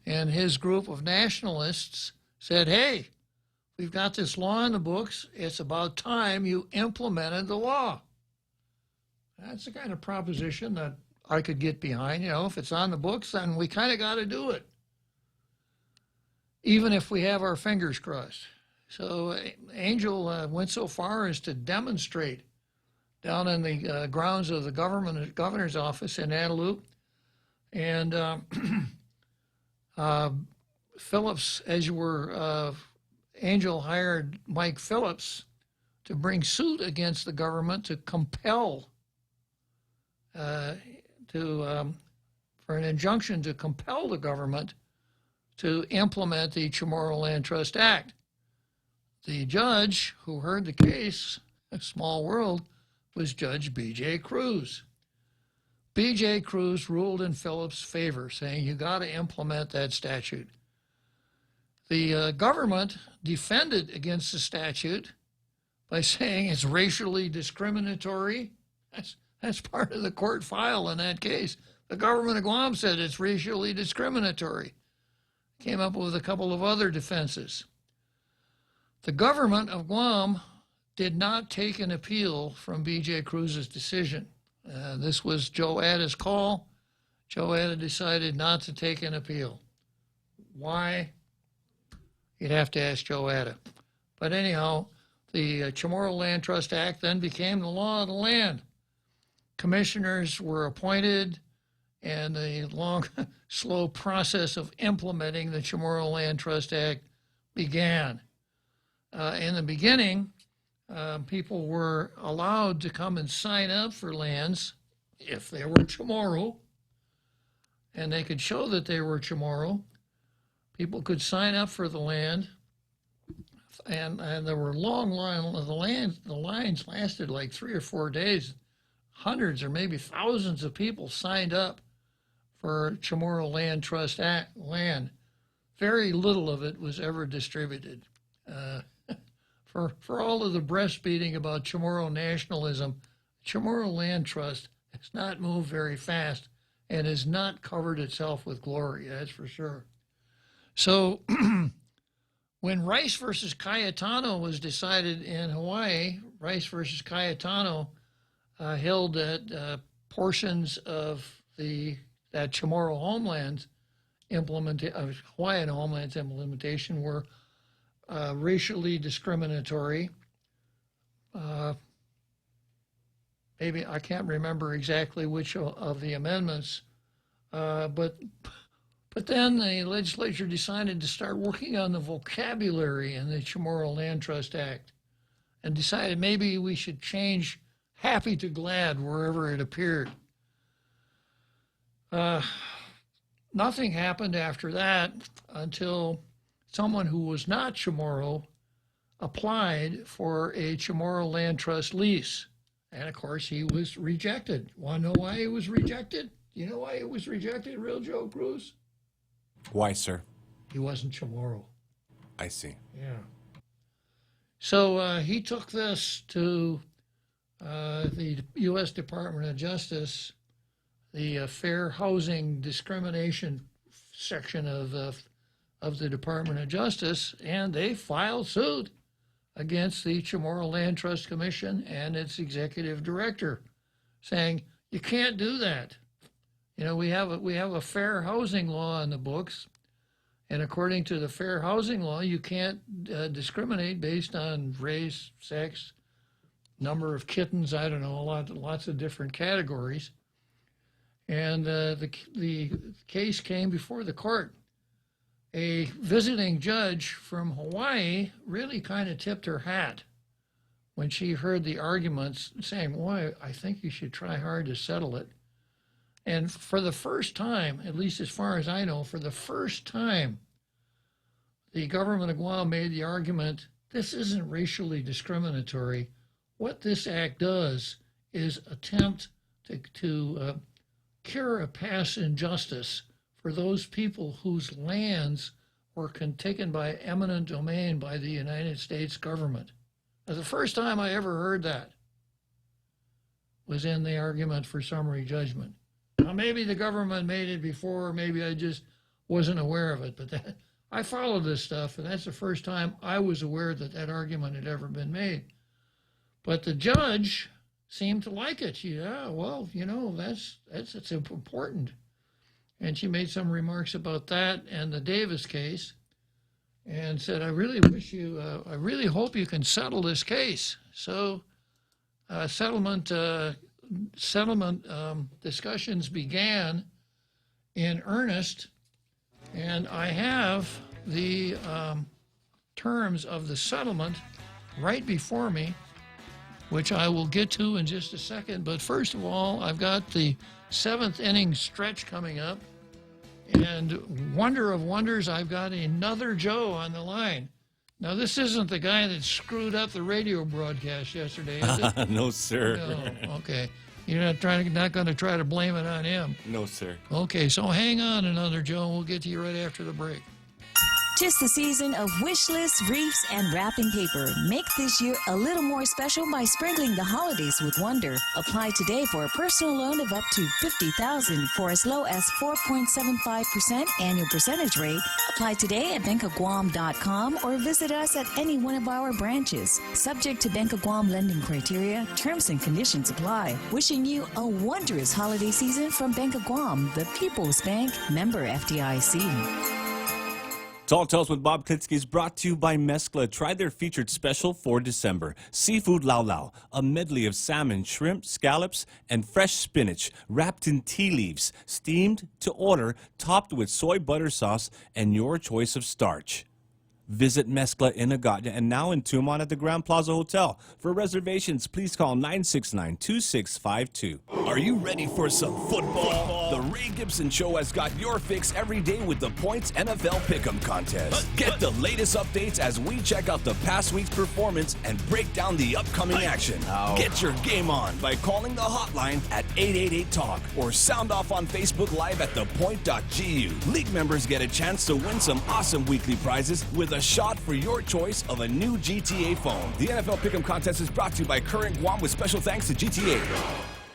and his group of nationalists said, hey, we've got this law in the books. It's about time you implemented the law. That's the kind of proposition that I could get behind. You know, if it's on the books, then we kind of got to do it, even if we have our fingers crossed. So Angel went so far as to demonstrate down in the grounds of the governor's office in Antelope. And Phillips, as you were, Angel hired Mike Phillips to bring suit against the government to compel, for an injunction to compel the government to implement the Chamorro Land Trust Act. The judge who heard the case, a small world, was Judge B.J. Cruz. B.J. Cruz ruled in Phillips' favor, saying you got to implement that statute. The government defended against the statute by saying it's racially discriminatory. That's part of the court file in that case. The government of Guam said it's racially discriminatory. Came up with a couple of other defenses. The government of Guam did not take an appeal from B.J. Cruz's decision. This was Joe Ada's call. Joe Ada decided not to take an appeal. Why? You'd have to ask Joe Ada. But anyhow, the Chamorro Land Trust Act then became the law of the land. Commissioners were appointed, and the long, slow process of implementing the Chamorro Land Trust Act began. In the beginning, people were allowed to come and sign up for lands if they were Chamorro, and they could show that they were Chamorro. People could sign up for the land, and there were long lines. The lines lasted like 3 or 4 days. Hundreds or maybe thousands of people signed up for Chamorro Land Trust Act land. Very little of it was ever distributed. For all of the breastfeeding about Chamorro nationalism, Chamorro Land Trust has not moved very fast and has not covered itself with glory, that's for sure. So when Rice versus Cayetano was decided in Hawaii, Rice versus Cayetano held that portions of that Chamorro homelands Hawaiian homelands implementation were racially discriminatory. Maybe I can't remember exactly which of the amendments, but then the legislature decided to start working on the vocabulary in the Chamorro Land Trust Act and decided maybe we should change happy to glad wherever it appeared. Nothing happened after that until someone who was not Chamorro applied for a Chamorro Land Trust lease. And of course, he was rejected. Want to know why he was rejected? You know why he was rejected, Real Joe Cruz? Why, sir? He wasn't Chamorro. I see. Yeah. So he took this to the U.S. Department of Justice, the Fair Housing Discrimination section of the Department of Justice, and they filed suit against the Chamorro Land Trust Commission and its executive director, saying you can't do that. You know, we have a fair housing law in the books, And according to the fair housing law, you can't discriminate based on race, sex, number of kittens, I don't know, lots of different categories. And the case came before the court. A visiting judge from Hawaii really kind of tipped her hat when she heard the arguments, saying, "Boy, I think you should try hard to settle it." And for the first time, at least as far as I know, for the first time, the government of Guam made the argument, this isn't racially discriminatory. What this act does is attempt to cure a past injustice for those people whose lands were taken by eminent domain by the United States government. Now, the first time I ever heard that was in the argument for summary judgment. Now, maybe the government made it before, maybe I just wasn't aware of it, but I followed this stuff, and that's the first time I was aware that that argument had ever been made. But the judge seemed to like it. Yeah, well, you know, that's important. And she made some remarks about that and the Davis case, and said, I really hope you can settle this case. So settlement discussions began in earnest, and I have the terms of the settlement right before me, which I will get to in just a second. But first of all, I've got the 7th inning stretch coming up. And wonder of wonders, I've got another Joe on the line. Now, this isn't the guy that screwed up the radio broadcast yesterday, is it? No, sir. No, okay. You're not going to try to blame it on him. No, sir. Okay, so hang on another Joe. We'll get to you right after the break. 'Tis the season of wish lists, wreaths, and wrapping paper. Make this year a little more special by sprinkling the holidays with wonder. Apply today for a personal loan of up to $50,000 for as low as 4.75% annual percentage rate. Apply today at bankofguam.com or visit us at any one of our branches. Subject to Bank of Guam lending criteria, terms and conditions apply. Wishing you a wondrous holiday season from Bank of Guam, the People's Bank, member FDIC. Tall Tales with Bob Klitzkie is brought to you by Mezcla. Try their featured special for December. Seafood Lau Lau, a medley of salmon, shrimp, scallops, and fresh spinach wrapped in tea leaves, steamed to order, topped with soy butter sauce and your choice of starch. Visit Mezcla in Agatna and now in Tumon at the Grand Plaza Hotel. For reservations, please call 969-2652. Are you ready for some football? The Ray Gibson Show has got your fix every day with the Points NFL Pick'em Contest. Get the latest updates as we check out the past week's performance and break down the upcoming action. Get your game on by calling the hotline at 888-TALK or sound off on Facebook Live at thepoint.gu. League members get a chance to win some awesome weekly prizes with a shot for your choice of a new GTA phone. The NFL Pick'em Contest is brought to you by Current Guam with special thanks to GTA.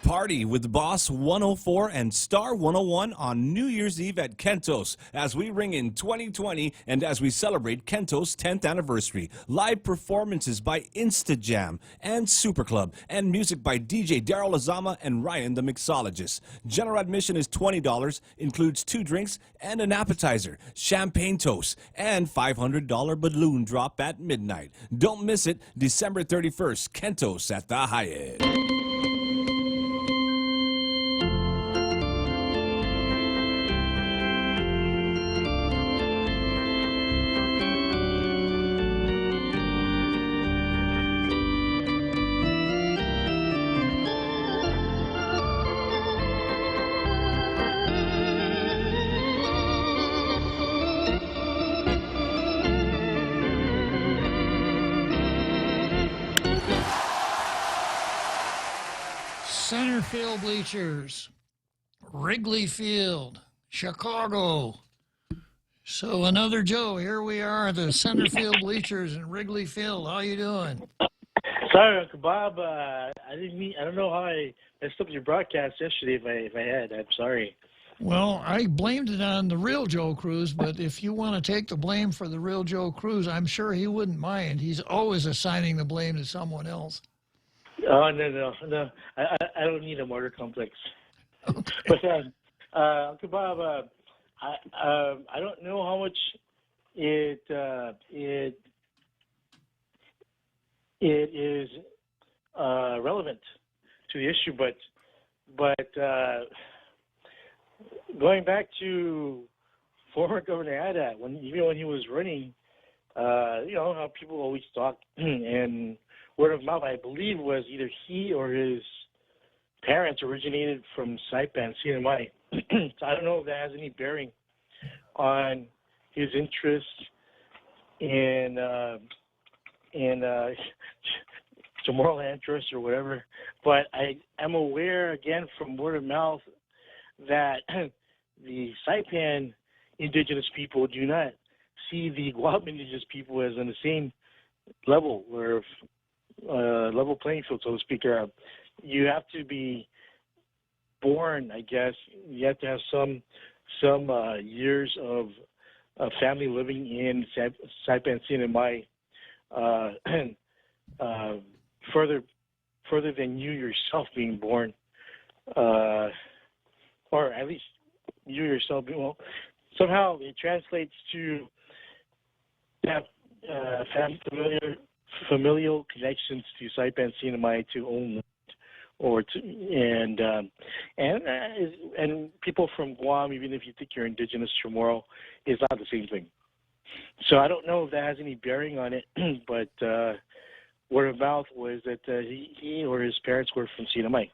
Party with Boss 104 and Star 101 on New Year's Eve at Kentos as we ring in 2020 and as we celebrate Kentos' 10th anniversary. Live performances by InstaJam and Super Club and music by DJ Daryl Azama and Ryan the Mixologist. General admission is $20, includes 2 drinks and an appetizer, champagne toast, and $500 balloon drop at midnight. Don't miss it, December 31st, Kentos at the Hyatt. Center field bleachers, Wrigley Field, Chicago. So another Joe, here we are, the center field bleachers in Wrigley Field. How you doing? Sorry, Uncle Bob. I don't know how I messed up your broadcast yesterday. If I had, I'm sorry. Well, I blamed it on the real Joe Cruz, but if you want to take the blame for the real Joe Cruz, I'm sure he wouldn't mind. He's always assigning the blame to someone else. Oh, no. I don't need a martyr complex. Okay. But, Uncle Bob, I don't know how much it is relevant to the issue, but going back to former Governor Ada, even when he was running, how people always talk and word of mouth, I believe, was either he or his parents originated from Saipan, CNMI. So I don't know if that has any bearing on his interest in moral interest or whatever. But I am aware, again, from word of mouth, that the Saipan indigenous people do not see the Guam indigenous people as on the same level, or level playing field, so to speak. You have to be born, I guess. You have to have some years of family living in Saipan, CNMI, further than you yourself being born, or at least you yourself being, well, somehow it translates to have familial connections to Saipan, CNMI, to own land, or to and people from Guam, even if you think you're indigenous Chamorro, is not the same thing. So I don't know if that has any bearing on it, but word of mouth was that he or his parents were from CNMI.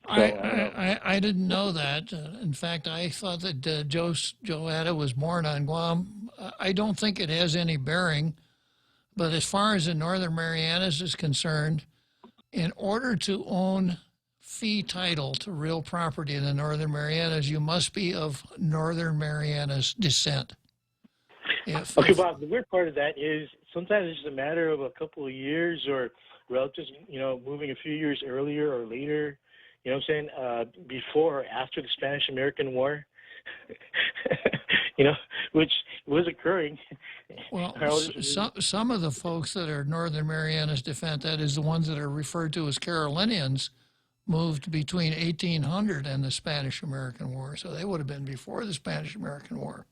So, I didn't know that. In fact, I thought that Joe Ada was born on Guam. I don't think it has any bearing. But as far as the Northern Marianas is concerned, in order to own fee title to real property in the Northern Marianas, you must be of Northern Marianas descent. Okay, Bob, the weird part of that is sometimes it's just a matter of a couple of years or relatives, moving a few years earlier or later, you know what I'm saying, before or after the Spanish-American War, which was occurring. Well, some of the folks that are Northern Marianas descent, that is the ones that are referred to as Carolinians, moved between 1800 and the Spanish-American War, so they would have been before the Spanish-American War.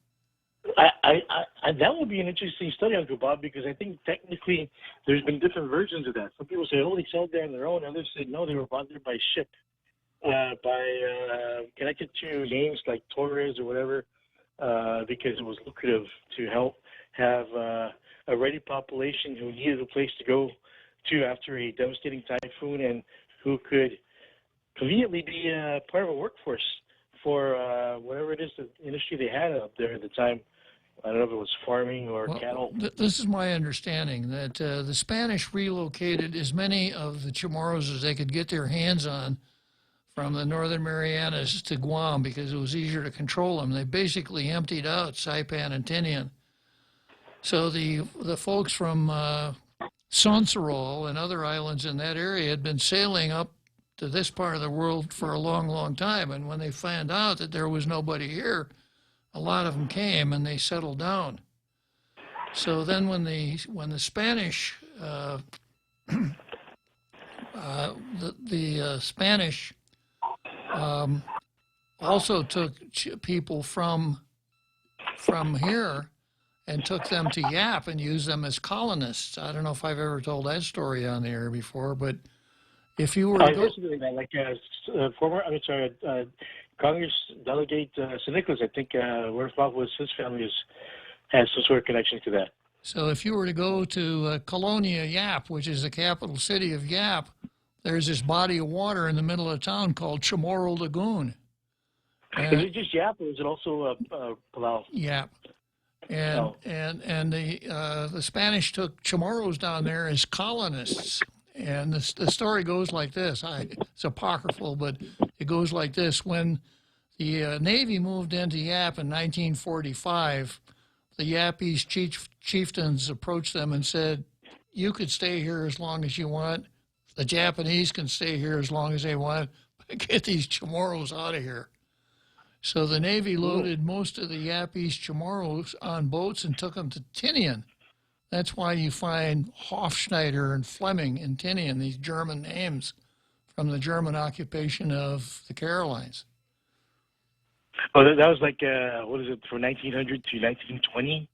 That would be an interesting study, Uncle Bob, because I think technically there's been different versions of that. Some people say, they settled there on their own. Others say, no, they were brought there by ship, connected to names like Torres or whatever, because it was lucrative to help have a ready population who needed a place to go to after a devastating typhoon, and who could conveniently be part of a workforce for whatever it is, the industry they had up there at the time. I don't know if it was farming or cattle. This is my understanding, that the Spanish relocated as many of the Chamorros as they could get their hands on from the Northern Marianas to Guam because it was easier to control them. They basically emptied out Saipan and Tinian. So the folks from Sonsorol and other islands in that area had been sailing up to this part of the world for a long, long time. And when they found out that there was nobody here, a lot of them came and they settled down. So then when the Spanish, the Spanish also took people from here and took them to Yap and used them as colonists. I don't know if I've ever told that story on the air before, but if you were to go... Congress Delegate St. Nicholas, I think word of mouth was his family has some sort of connection to that. So if you were to go to Colonia, Yap, which is the capital city of Yap, there's this body of water in the middle of town called Chamorro Lagoon. Is it just Yap, or is it also Palau? Yap. And the Spanish took Chamorros down there as colonists. And the story goes like this. It's apocryphal, but it goes like this. When the Navy moved into Yap in 1945, the Yapese chieftains approached them and said, you could stay here as long as you want. The Japanese can stay here as long as they want. But get these Chamorros out of here. So the Navy loaded most of the Yapese Chamorros on boats and took them to Tinian. That's why you find Hofschneider and Fleming in Tinian, these German names from the German occupation of the Carolines. Oh, that was like what is it, from 1900 to 1920,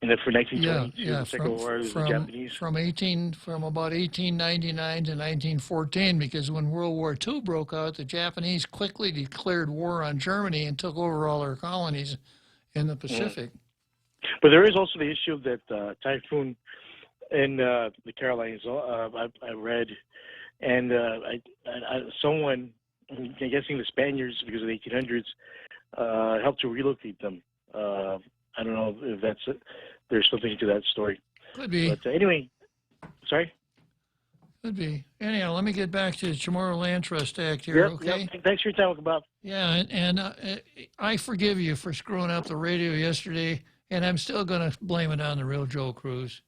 and then for 1920 to the Second World War, it was the Japanese. From about 1899 to 1914, because when World War II broke out, the Japanese quickly declared war on Germany and took over all their colonies in the Pacific. But there is also the issue of that typhoon in the Carolinas. I read, and someone, I'm guessing the Spaniards, because of the 1800s, helped to relocate them. I don't know if there's something to that story. Could be. But anyway, sorry? Could be. Anyhow, let me get back to the Chamorro Land Trust Act here, okay? Yep. Thanks for your time, Bob. Yeah, and I forgive you for screwing up the radio yesterday, and I'm still going to blame it on the Real Joe Cruz.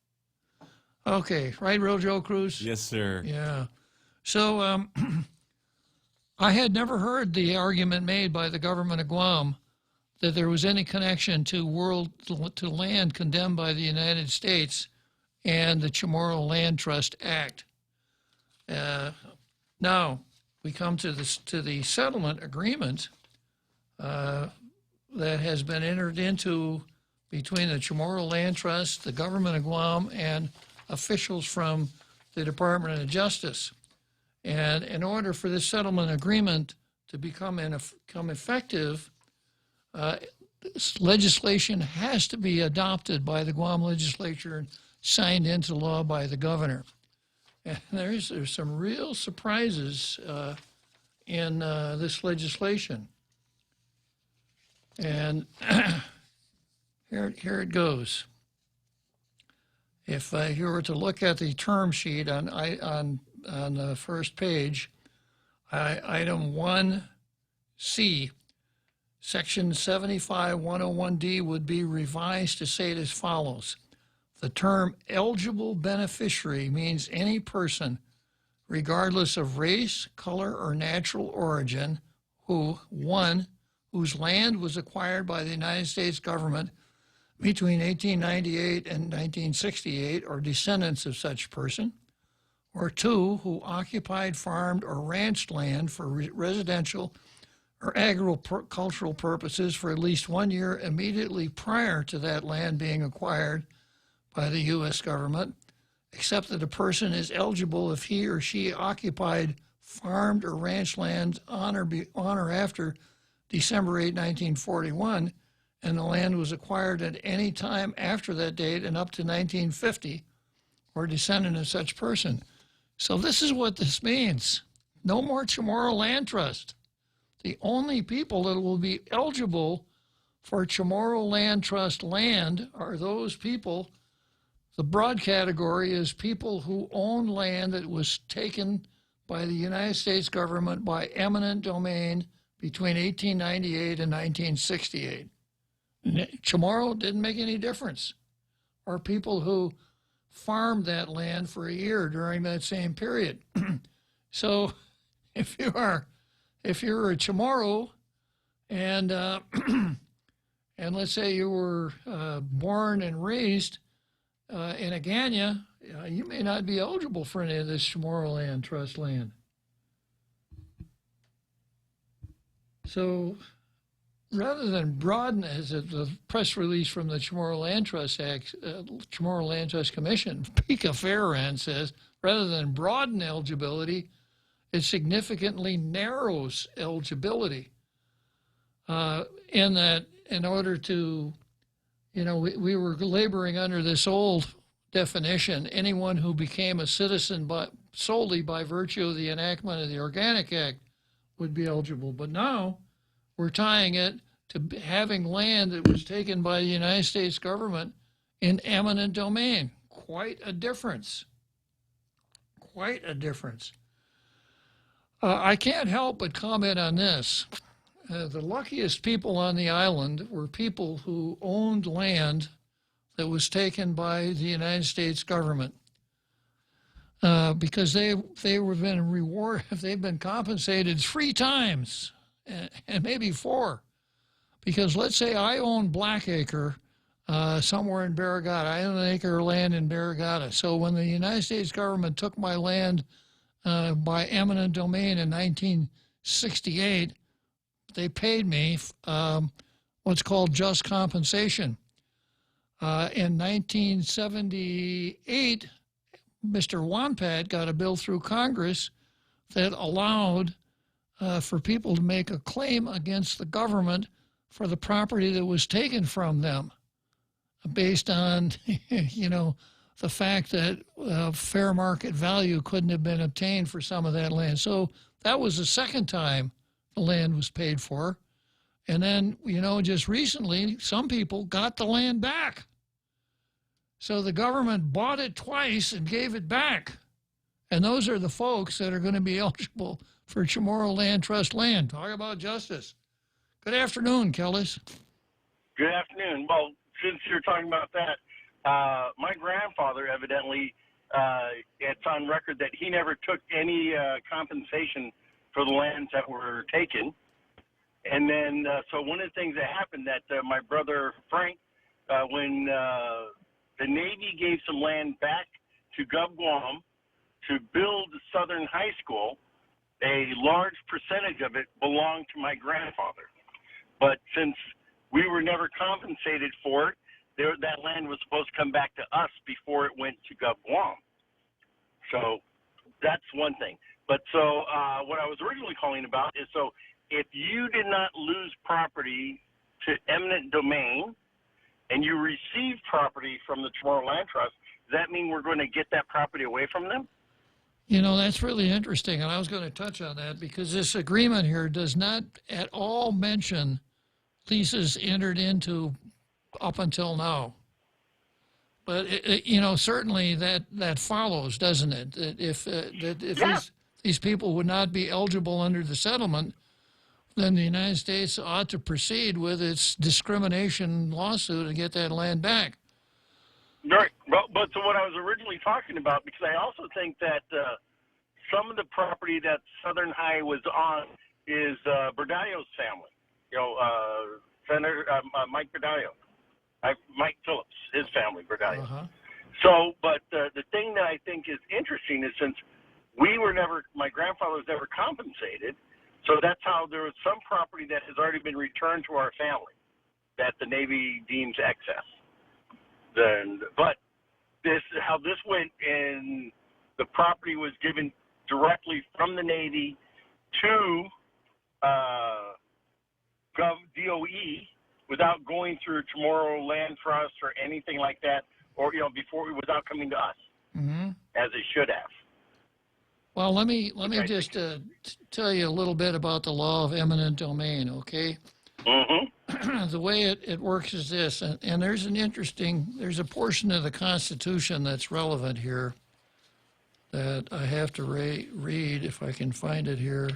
Okay, right, Real Joe Cruz? Yes, sir. Yeah. So I had never heard the argument made by the government of Guam that there was any connection to land condemned by the United States and the Chamorro Land Trust Act. Now we come to the settlement agreement that has been entered into between the Chamorro Land Trust, the government of Guam, and officials from the Department of Justice. And in order for this settlement agreement to become effective, legislation has to be adopted by the Guam legislature and signed into law by the governor. And there's some real surprises in this legislation. And here it goes. If you were to look at the term sheet on the first page, item 1C, Section 75-101D would be revised to say it as follows. The term eligible beneficiary means any person, regardless of race, color, or natural origin, who, 1, whose land was acquired by the United States government between 1898 and 1968, or descendants of such person, or 2, who occupied, farmed, or ranched land for residential or agricultural purposes for at least 1 year immediately prior to that land being acquired by the U.S. government, except that a person is eligible if he or she occupied, farmed, or ranched land on or after December 8, 1941, and the land was acquired at any time after that date and up to 1950, or descendant of such person. So this is what this means. No more Chamorro Land Trust. The only people that will be eligible for Chamorro Land Trust land are those people. The broad category is people who own land that was taken by the United States government by eminent domain between 1898 and 1968. Chamorro didn't make any difference. Or people who farmed that land for a year during that same period. So if you're a Chamorro and and let's say you were born and raised in Agana, you may not be eligible for any of this Chamorro Land Trust land. So rather than broaden, as the press release from the Chamorro Land Trust Act, Chamorro Land Trust Commission, Pika Farran says, rather than broaden eligibility, it significantly narrows eligibility. In that, in order to, we were laboring under this old definition, anyone who became a citizen solely by virtue of the enactment of the Organic Act would be eligible. But now we're tying it to having land that was taken by the United States government in eminent domain. Quite a difference. Quite a difference. I can't help but comment on this. The luckiest people on the island were people who owned land that was taken by the United States government, because they've been compensated 3 times, and maybe 4. Because let's say I own Blackacre somewhere in Barrigada. I own an acre of land in Barrigada. So when the United States government took my land by eminent domain in 1968, they paid me what's called just compensation. In 1978, Mr. Wampad got a bill through Congress that allowed for people to make a claim against the government for the property that was taken from them based on, the fact that fair market value couldn't have been obtained for some of that land. So that was the second time the land was paid for. And then, just recently, some people got the land back. So the government bought it twice and gave it back. And those are the folks that are going to be eligible for Chamorro Land Trust land. Talk about justice. Good afternoon, Kellis. Good afternoon. Well, since you're talking about that, my grandfather evidently, it's on record that he never took any compensation for the lands that were taken. And then, so one of the things that happened that my brother Frank, when the Navy gave some land back to Gov Guam to build Southern High School, a large percentage of it belonged to my grandfather. But since we were never compensated for it, that land was supposed to come back to us before it went to Gov Guam. So that's one thing. But so what I was originally calling about is, so if you did not lose property to eminent domain and you received property from the Chamorro Land Trust, does that mean we're going to get that property away from them? That's really interesting, and I was going to touch on that because this agreement here does not at all mention leases entered into up until now. But, certainly that follows, doesn't it? That if these people would not be eligible under the settlement, then the United States ought to proceed with its discrimination lawsuit and get that land back. Right. Well, but so what I was originally talking about, because I also think that some of the property that Southern High was on is Berdallo's family. Senator Mike Berdallo, Mike Phillips, his family, Berdallo. Uh-huh. So, but the thing that I think is interesting is since my grandfather was never compensated, so that's how there was some property that has already been returned to our family that the Navy deems excess. But how this went, and the property was given directly from the Navy to DOE without going through Chamorro Land Trust or anything like that, or without coming to us, as it should have. Well, let me just tell you a little bit about the law of eminent domain, okay? Mm-hmm. The way it works is this, and there's a portion of the Constitution that's relevant here that I have to read if I can find it here.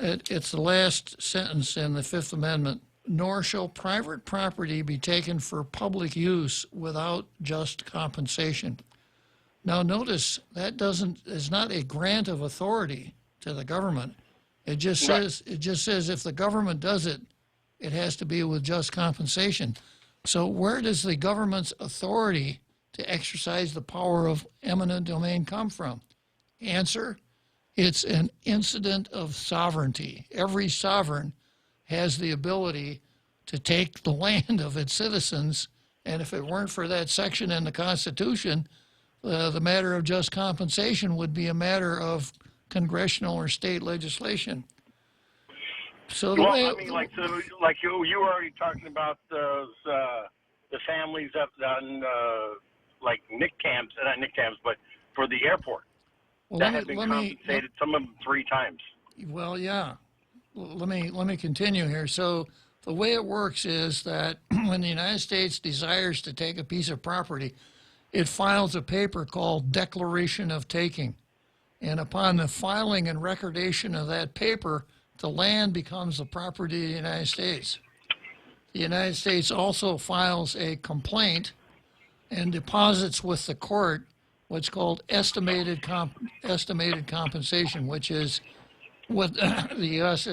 It's the last sentence in the Fifth Amendment. Nor shall private property be taken for public use without just compensation. Now notice that is not a grant of authority to the government. It just says if the government does it, it has to be with just compensation. So where does the government's authority to exercise the power of eminent domain come from? Answer, it's an incident of sovereignty. Every sovereign has the ability to take the land of its citizens, and if it weren't for that section in the Constitution, the matter of just compensation would be a matter of congressional or state legislation. So you were already talking about the families up on like Nick camps, not Nick camps, but for the airport that have been compensated, some of them 3 times. Well, yeah. Let me continue here. So the way it works is that when the United States desires to take a piece of property, it files a paper called Declaration of Taking. And upon the filing and recordation of that paper, the land becomes the property of the United States. The United States also files a complaint and deposits with the court what's called estimated compensation, which is what the U.S.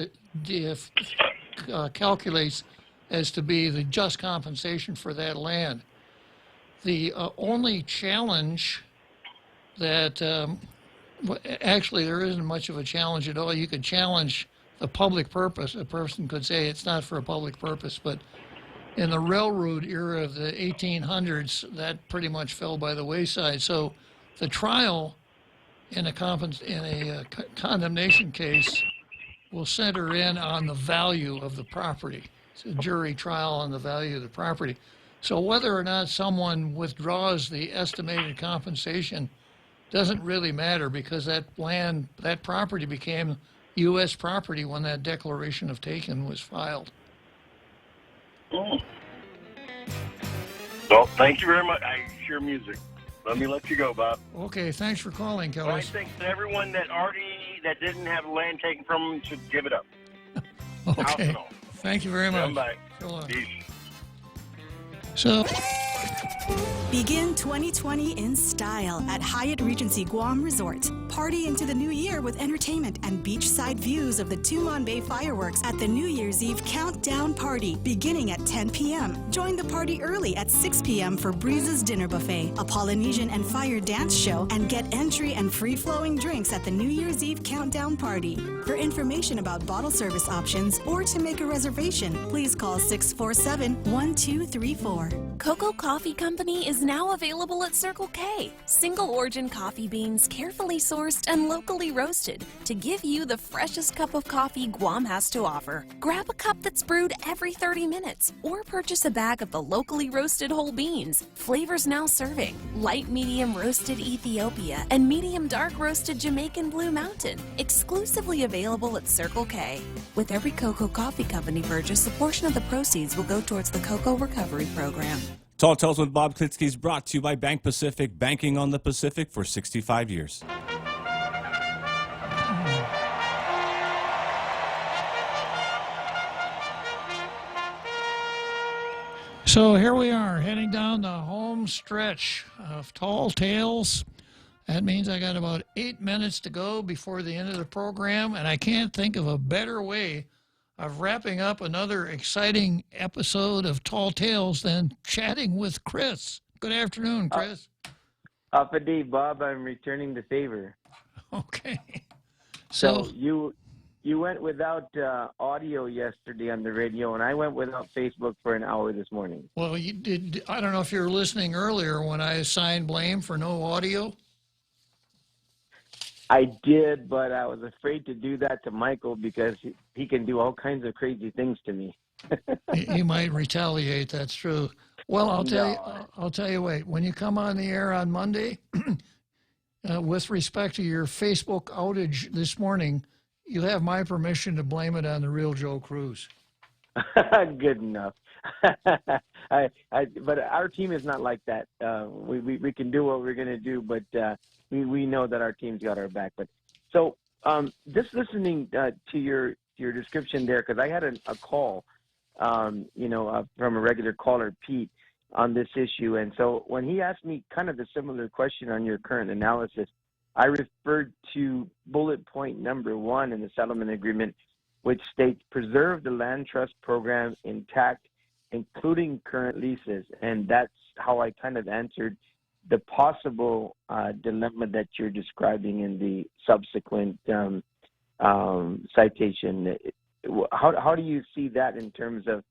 Calculates as to be the just compensation for that land. The only challenge that actually, there isn't much of a challenge at all. You could challenge the public purpose. A person could say it's not for a public purpose, but in the railroad era of the 1800s, that pretty much fell by the wayside. So the trial in a condemnation case will center in on the value of the property. It's a jury trial on the value of the property. So whether or not someone withdraws the estimated compensation doesn't really matter, because that property became U.S. property when that declaration of taking was filed. Well, thank you very much. I hear music. Let me let you go, Bob. Okay, thanks for calling, Kelly. Well, I think that everyone that didn't have land taken from them should give it up. Okay. Thank you very much. Bye. So long. Peace. So. Begin 2020 in style at Hyatt Regency Guam Resort. Party into the new year with entertainment and beachside views of the Tumon Bay fireworks at the New Year's Eve Countdown Party beginning at 10 p.m. Join the party early at 6 p.m. for Breeze's Dinner Buffet, a Polynesian and fire dance show, and get entry and free-flowing drinks at the New Year's Eve Countdown Party. For information about bottle service options or to make a reservation, please call 647-1234. Cocoa Coffee Company is now available at Circle K. Single origin coffee beans carefully sourced and locally roasted to give you the freshest cup of coffee Guam has to offer. Grab a cup that's brewed every 30 minutes or purchase a bag of the locally roasted whole beans. Flavors now serving: light medium roasted Ethiopia and medium dark roasted Jamaican Blue Mountain. Exclusively available at Circle K. With every Cocoa Coffee Company purchase, a portion of the proceeds will go towards the Cocoa Recovery Program. Tall Tales with Bob Klitzkie is brought to you by Bank Pacific, banking on the Pacific for 65 years. So here we are, heading down the home stretch of Tall Tales. That means I got about 8 minutes to go before the end of the program, and I can't think of a better way of wrapping up another exciting episode of Tall Tales than chatting with Chris. Good afternoon, Chris. Up a day, Bob. I'm returning the favor. Okay. So you went without audio yesterday on the radio, and I went without Facebook for an hour this morning. Well, you did. I don't know if you were listening earlier when I assigned blame for no audio. I did, but I was afraid to do that to Michael because he can do all kinds of crazy things to me. He might retaliate. That's true. Well, I'll tell you. Wait, when you come on the air on Monday, with respect to your Facebook outage this morning, you have my permission to blame it on the real Joe Cruz. Good enough. But our team is not like that. We can do what we're going to do, but we know that our team's got our back. But so just listening to your description there, because I had a call, from a regular caller, Pete, on this issue, and so when he asked me kind of a similar question on your current analysis, I referred to bullet point number 1 in the settlement agreement, which states preserve the land trust program intact, including current leases. And that's how I kind of answered the possible dilemma that you're describing in the subsequent citation. How do you see that in terms of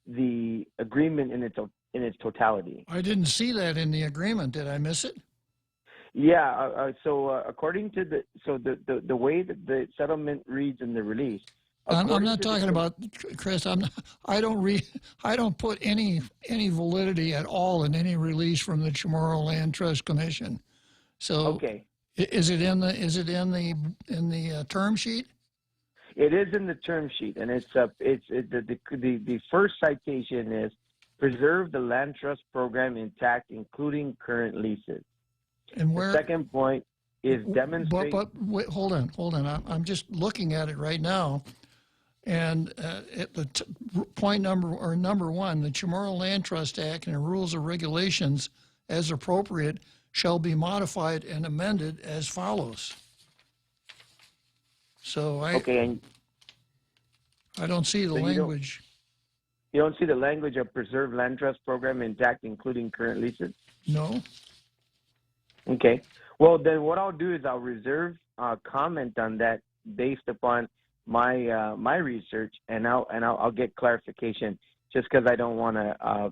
the agreement in its totality? I didn't see that in the agreement. Did I miss it? Yeah. So according to the way that the settlement reads in the release. I'm not talking about, Chris. I don't put any validity at all in any release from the Chamorro Land Trust Commission. So, okay, is it in the term sheet? It is in the term sheet, and the first citation is preserve the land trust program intact, including current leases. And where? The second point is demonstrate. But wait, hold on. I'm just looking at it right now. And at the point number 1, the Chamorro Land Trust Act and the rules and regulations, as appropriate, shall be modified and amended as follows. So I don't see the language. You don't see the language of preserve land trust program intact, including current leases? No. Okay. Well, then what I'll do is I'll reserve comment on that based upon my my research, and I'll get clarification, just because I don't want to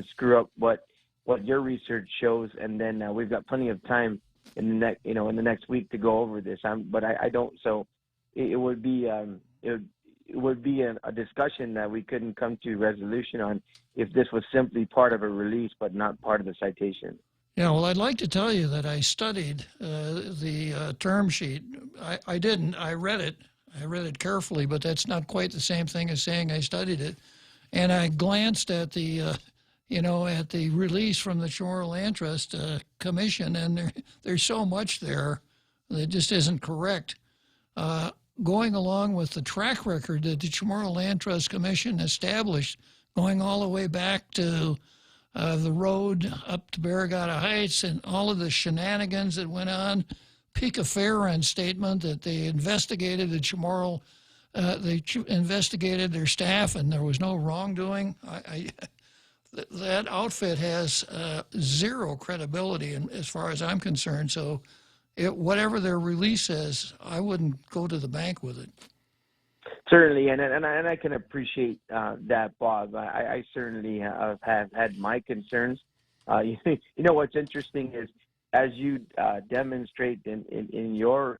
screw up what your research shows, and then we've got plenty of time in the next week to go over this. But I don't. So it would be it would be a discussion that we couldn't come to resolution on if this was simply part of a release but not part of the citation. Yeah, well, I'd like to tell you that I studied the term sheet. I didn't. I read it. I read it carefully, but that's not quite the same thing as saying I studied it. And I glanced at the, at the release from the Chamorro Land Trust Commission, and there's so much there that just isn't correct. Going along with the track record that the Chamorro Land Trust Commission established, going all the way back to the road up to Barragata Heights and all of the shenanigans that went on. Pica Farron's statement that they investigated the Chamorro, they investigated their staff and there was no wrongdoing. That outfit has zero credibility as far as I'm concerned. So whatever their release says, I wouldn't go to the bank with it. Certainly, and I can appreciate that, Bob. I certainly have had my concerns. You know what's interesting is, as you demonstrate in your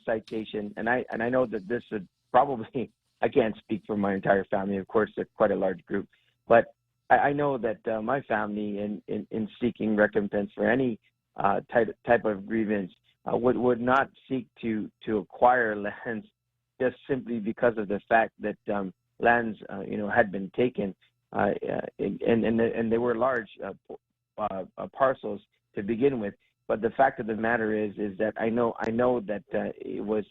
citation, and I know that this would probably, I can't speak for my entire family. Of course, they're quite a large group, but I know that my family, in seeking recompense for any type of grievance, would not seek to acquire lands just simply because of the fact that lands, had been taken, and they were large parcels to begin with. But the fact of the matter is that I know that it was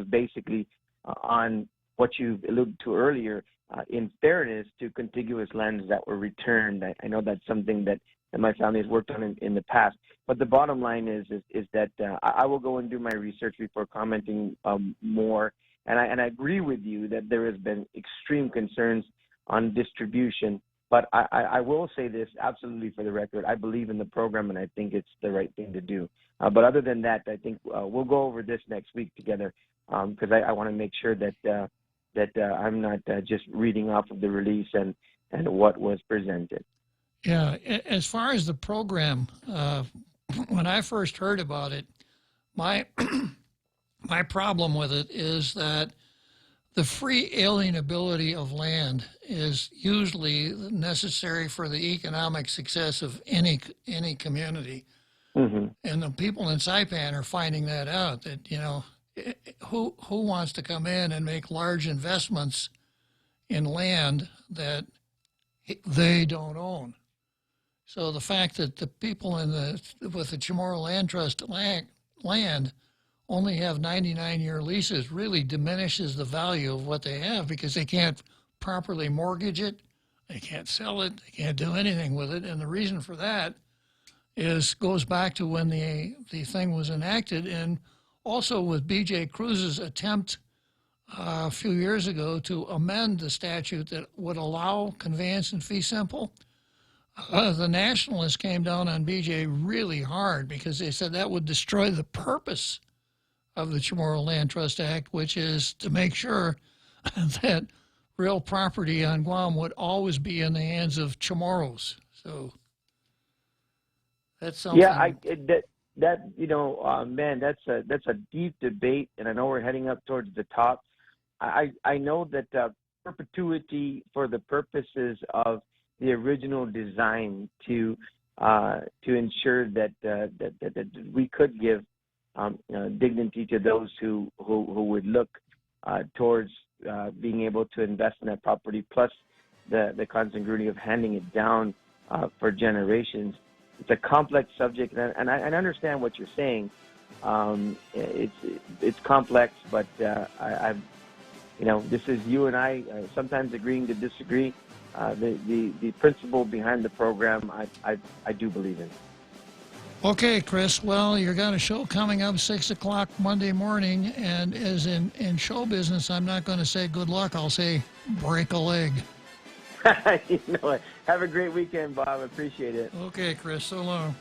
basically on what you alluded to earlier, in fairness to contiguous lands that were returned. I know that's something that my family has worked on in the past. But the bottom line is that I will go and do my research before commenting more. And I agree with you that there has been extreme concerns on distribution. But I will say this absolutely for the record. I believe in the program, and I think it's the right thing to do. But other than that, I think we'll go over this next week together, because I want to make sure that I'm not just reading off of the release and what was presented. Yeah, as far as the program, when I first heard about it, my problem with it is that the free alienability of land is usually necessary for the economic success of any community. Mm-hmm. And the people in Saipan are finding that out, that, who wants to come in and make large investments in land that they don't own. So the fact that the people with the Chamorro Land Trust land only have 99-year leases really diminishes the value of what they have, because they can't properly mortgage it, they can't sell it, they can't do anything with it. And the reason for that goes back to when the thing was enacted, and also with B.J. Cruz's attempt a few years ago to amend the statute that would allow conveyance in fee simple. The nationalists came down on B.J. really hard, because they said that would destroy the purpose of the Chamorro Land Trust Act, which is to make sure that real property on Guam would always be in the hands of Chamorros. So that's something. Yeah, man, that's a deep debate, and I know we're heading up towards the top. I know that perpetuity for the purposes of the original design to ensure that we could give dignity to those who would look towards being able to invest in that property, plus the congruity of handing it down for generations. It's a complex subject, and I understand what you're saying. It's complex, but this is you and I sometimes agreeing to disagree. The principle behind the program, I do believe in. Okay, Chris. Well, you got a show coming up 6 o'clock Monday morning, and as in show business, I'm not going to say good luck. I'll say break a leg. You know what? Have a great weekend, Bob. Appreciate it. Okay, Chris. So long.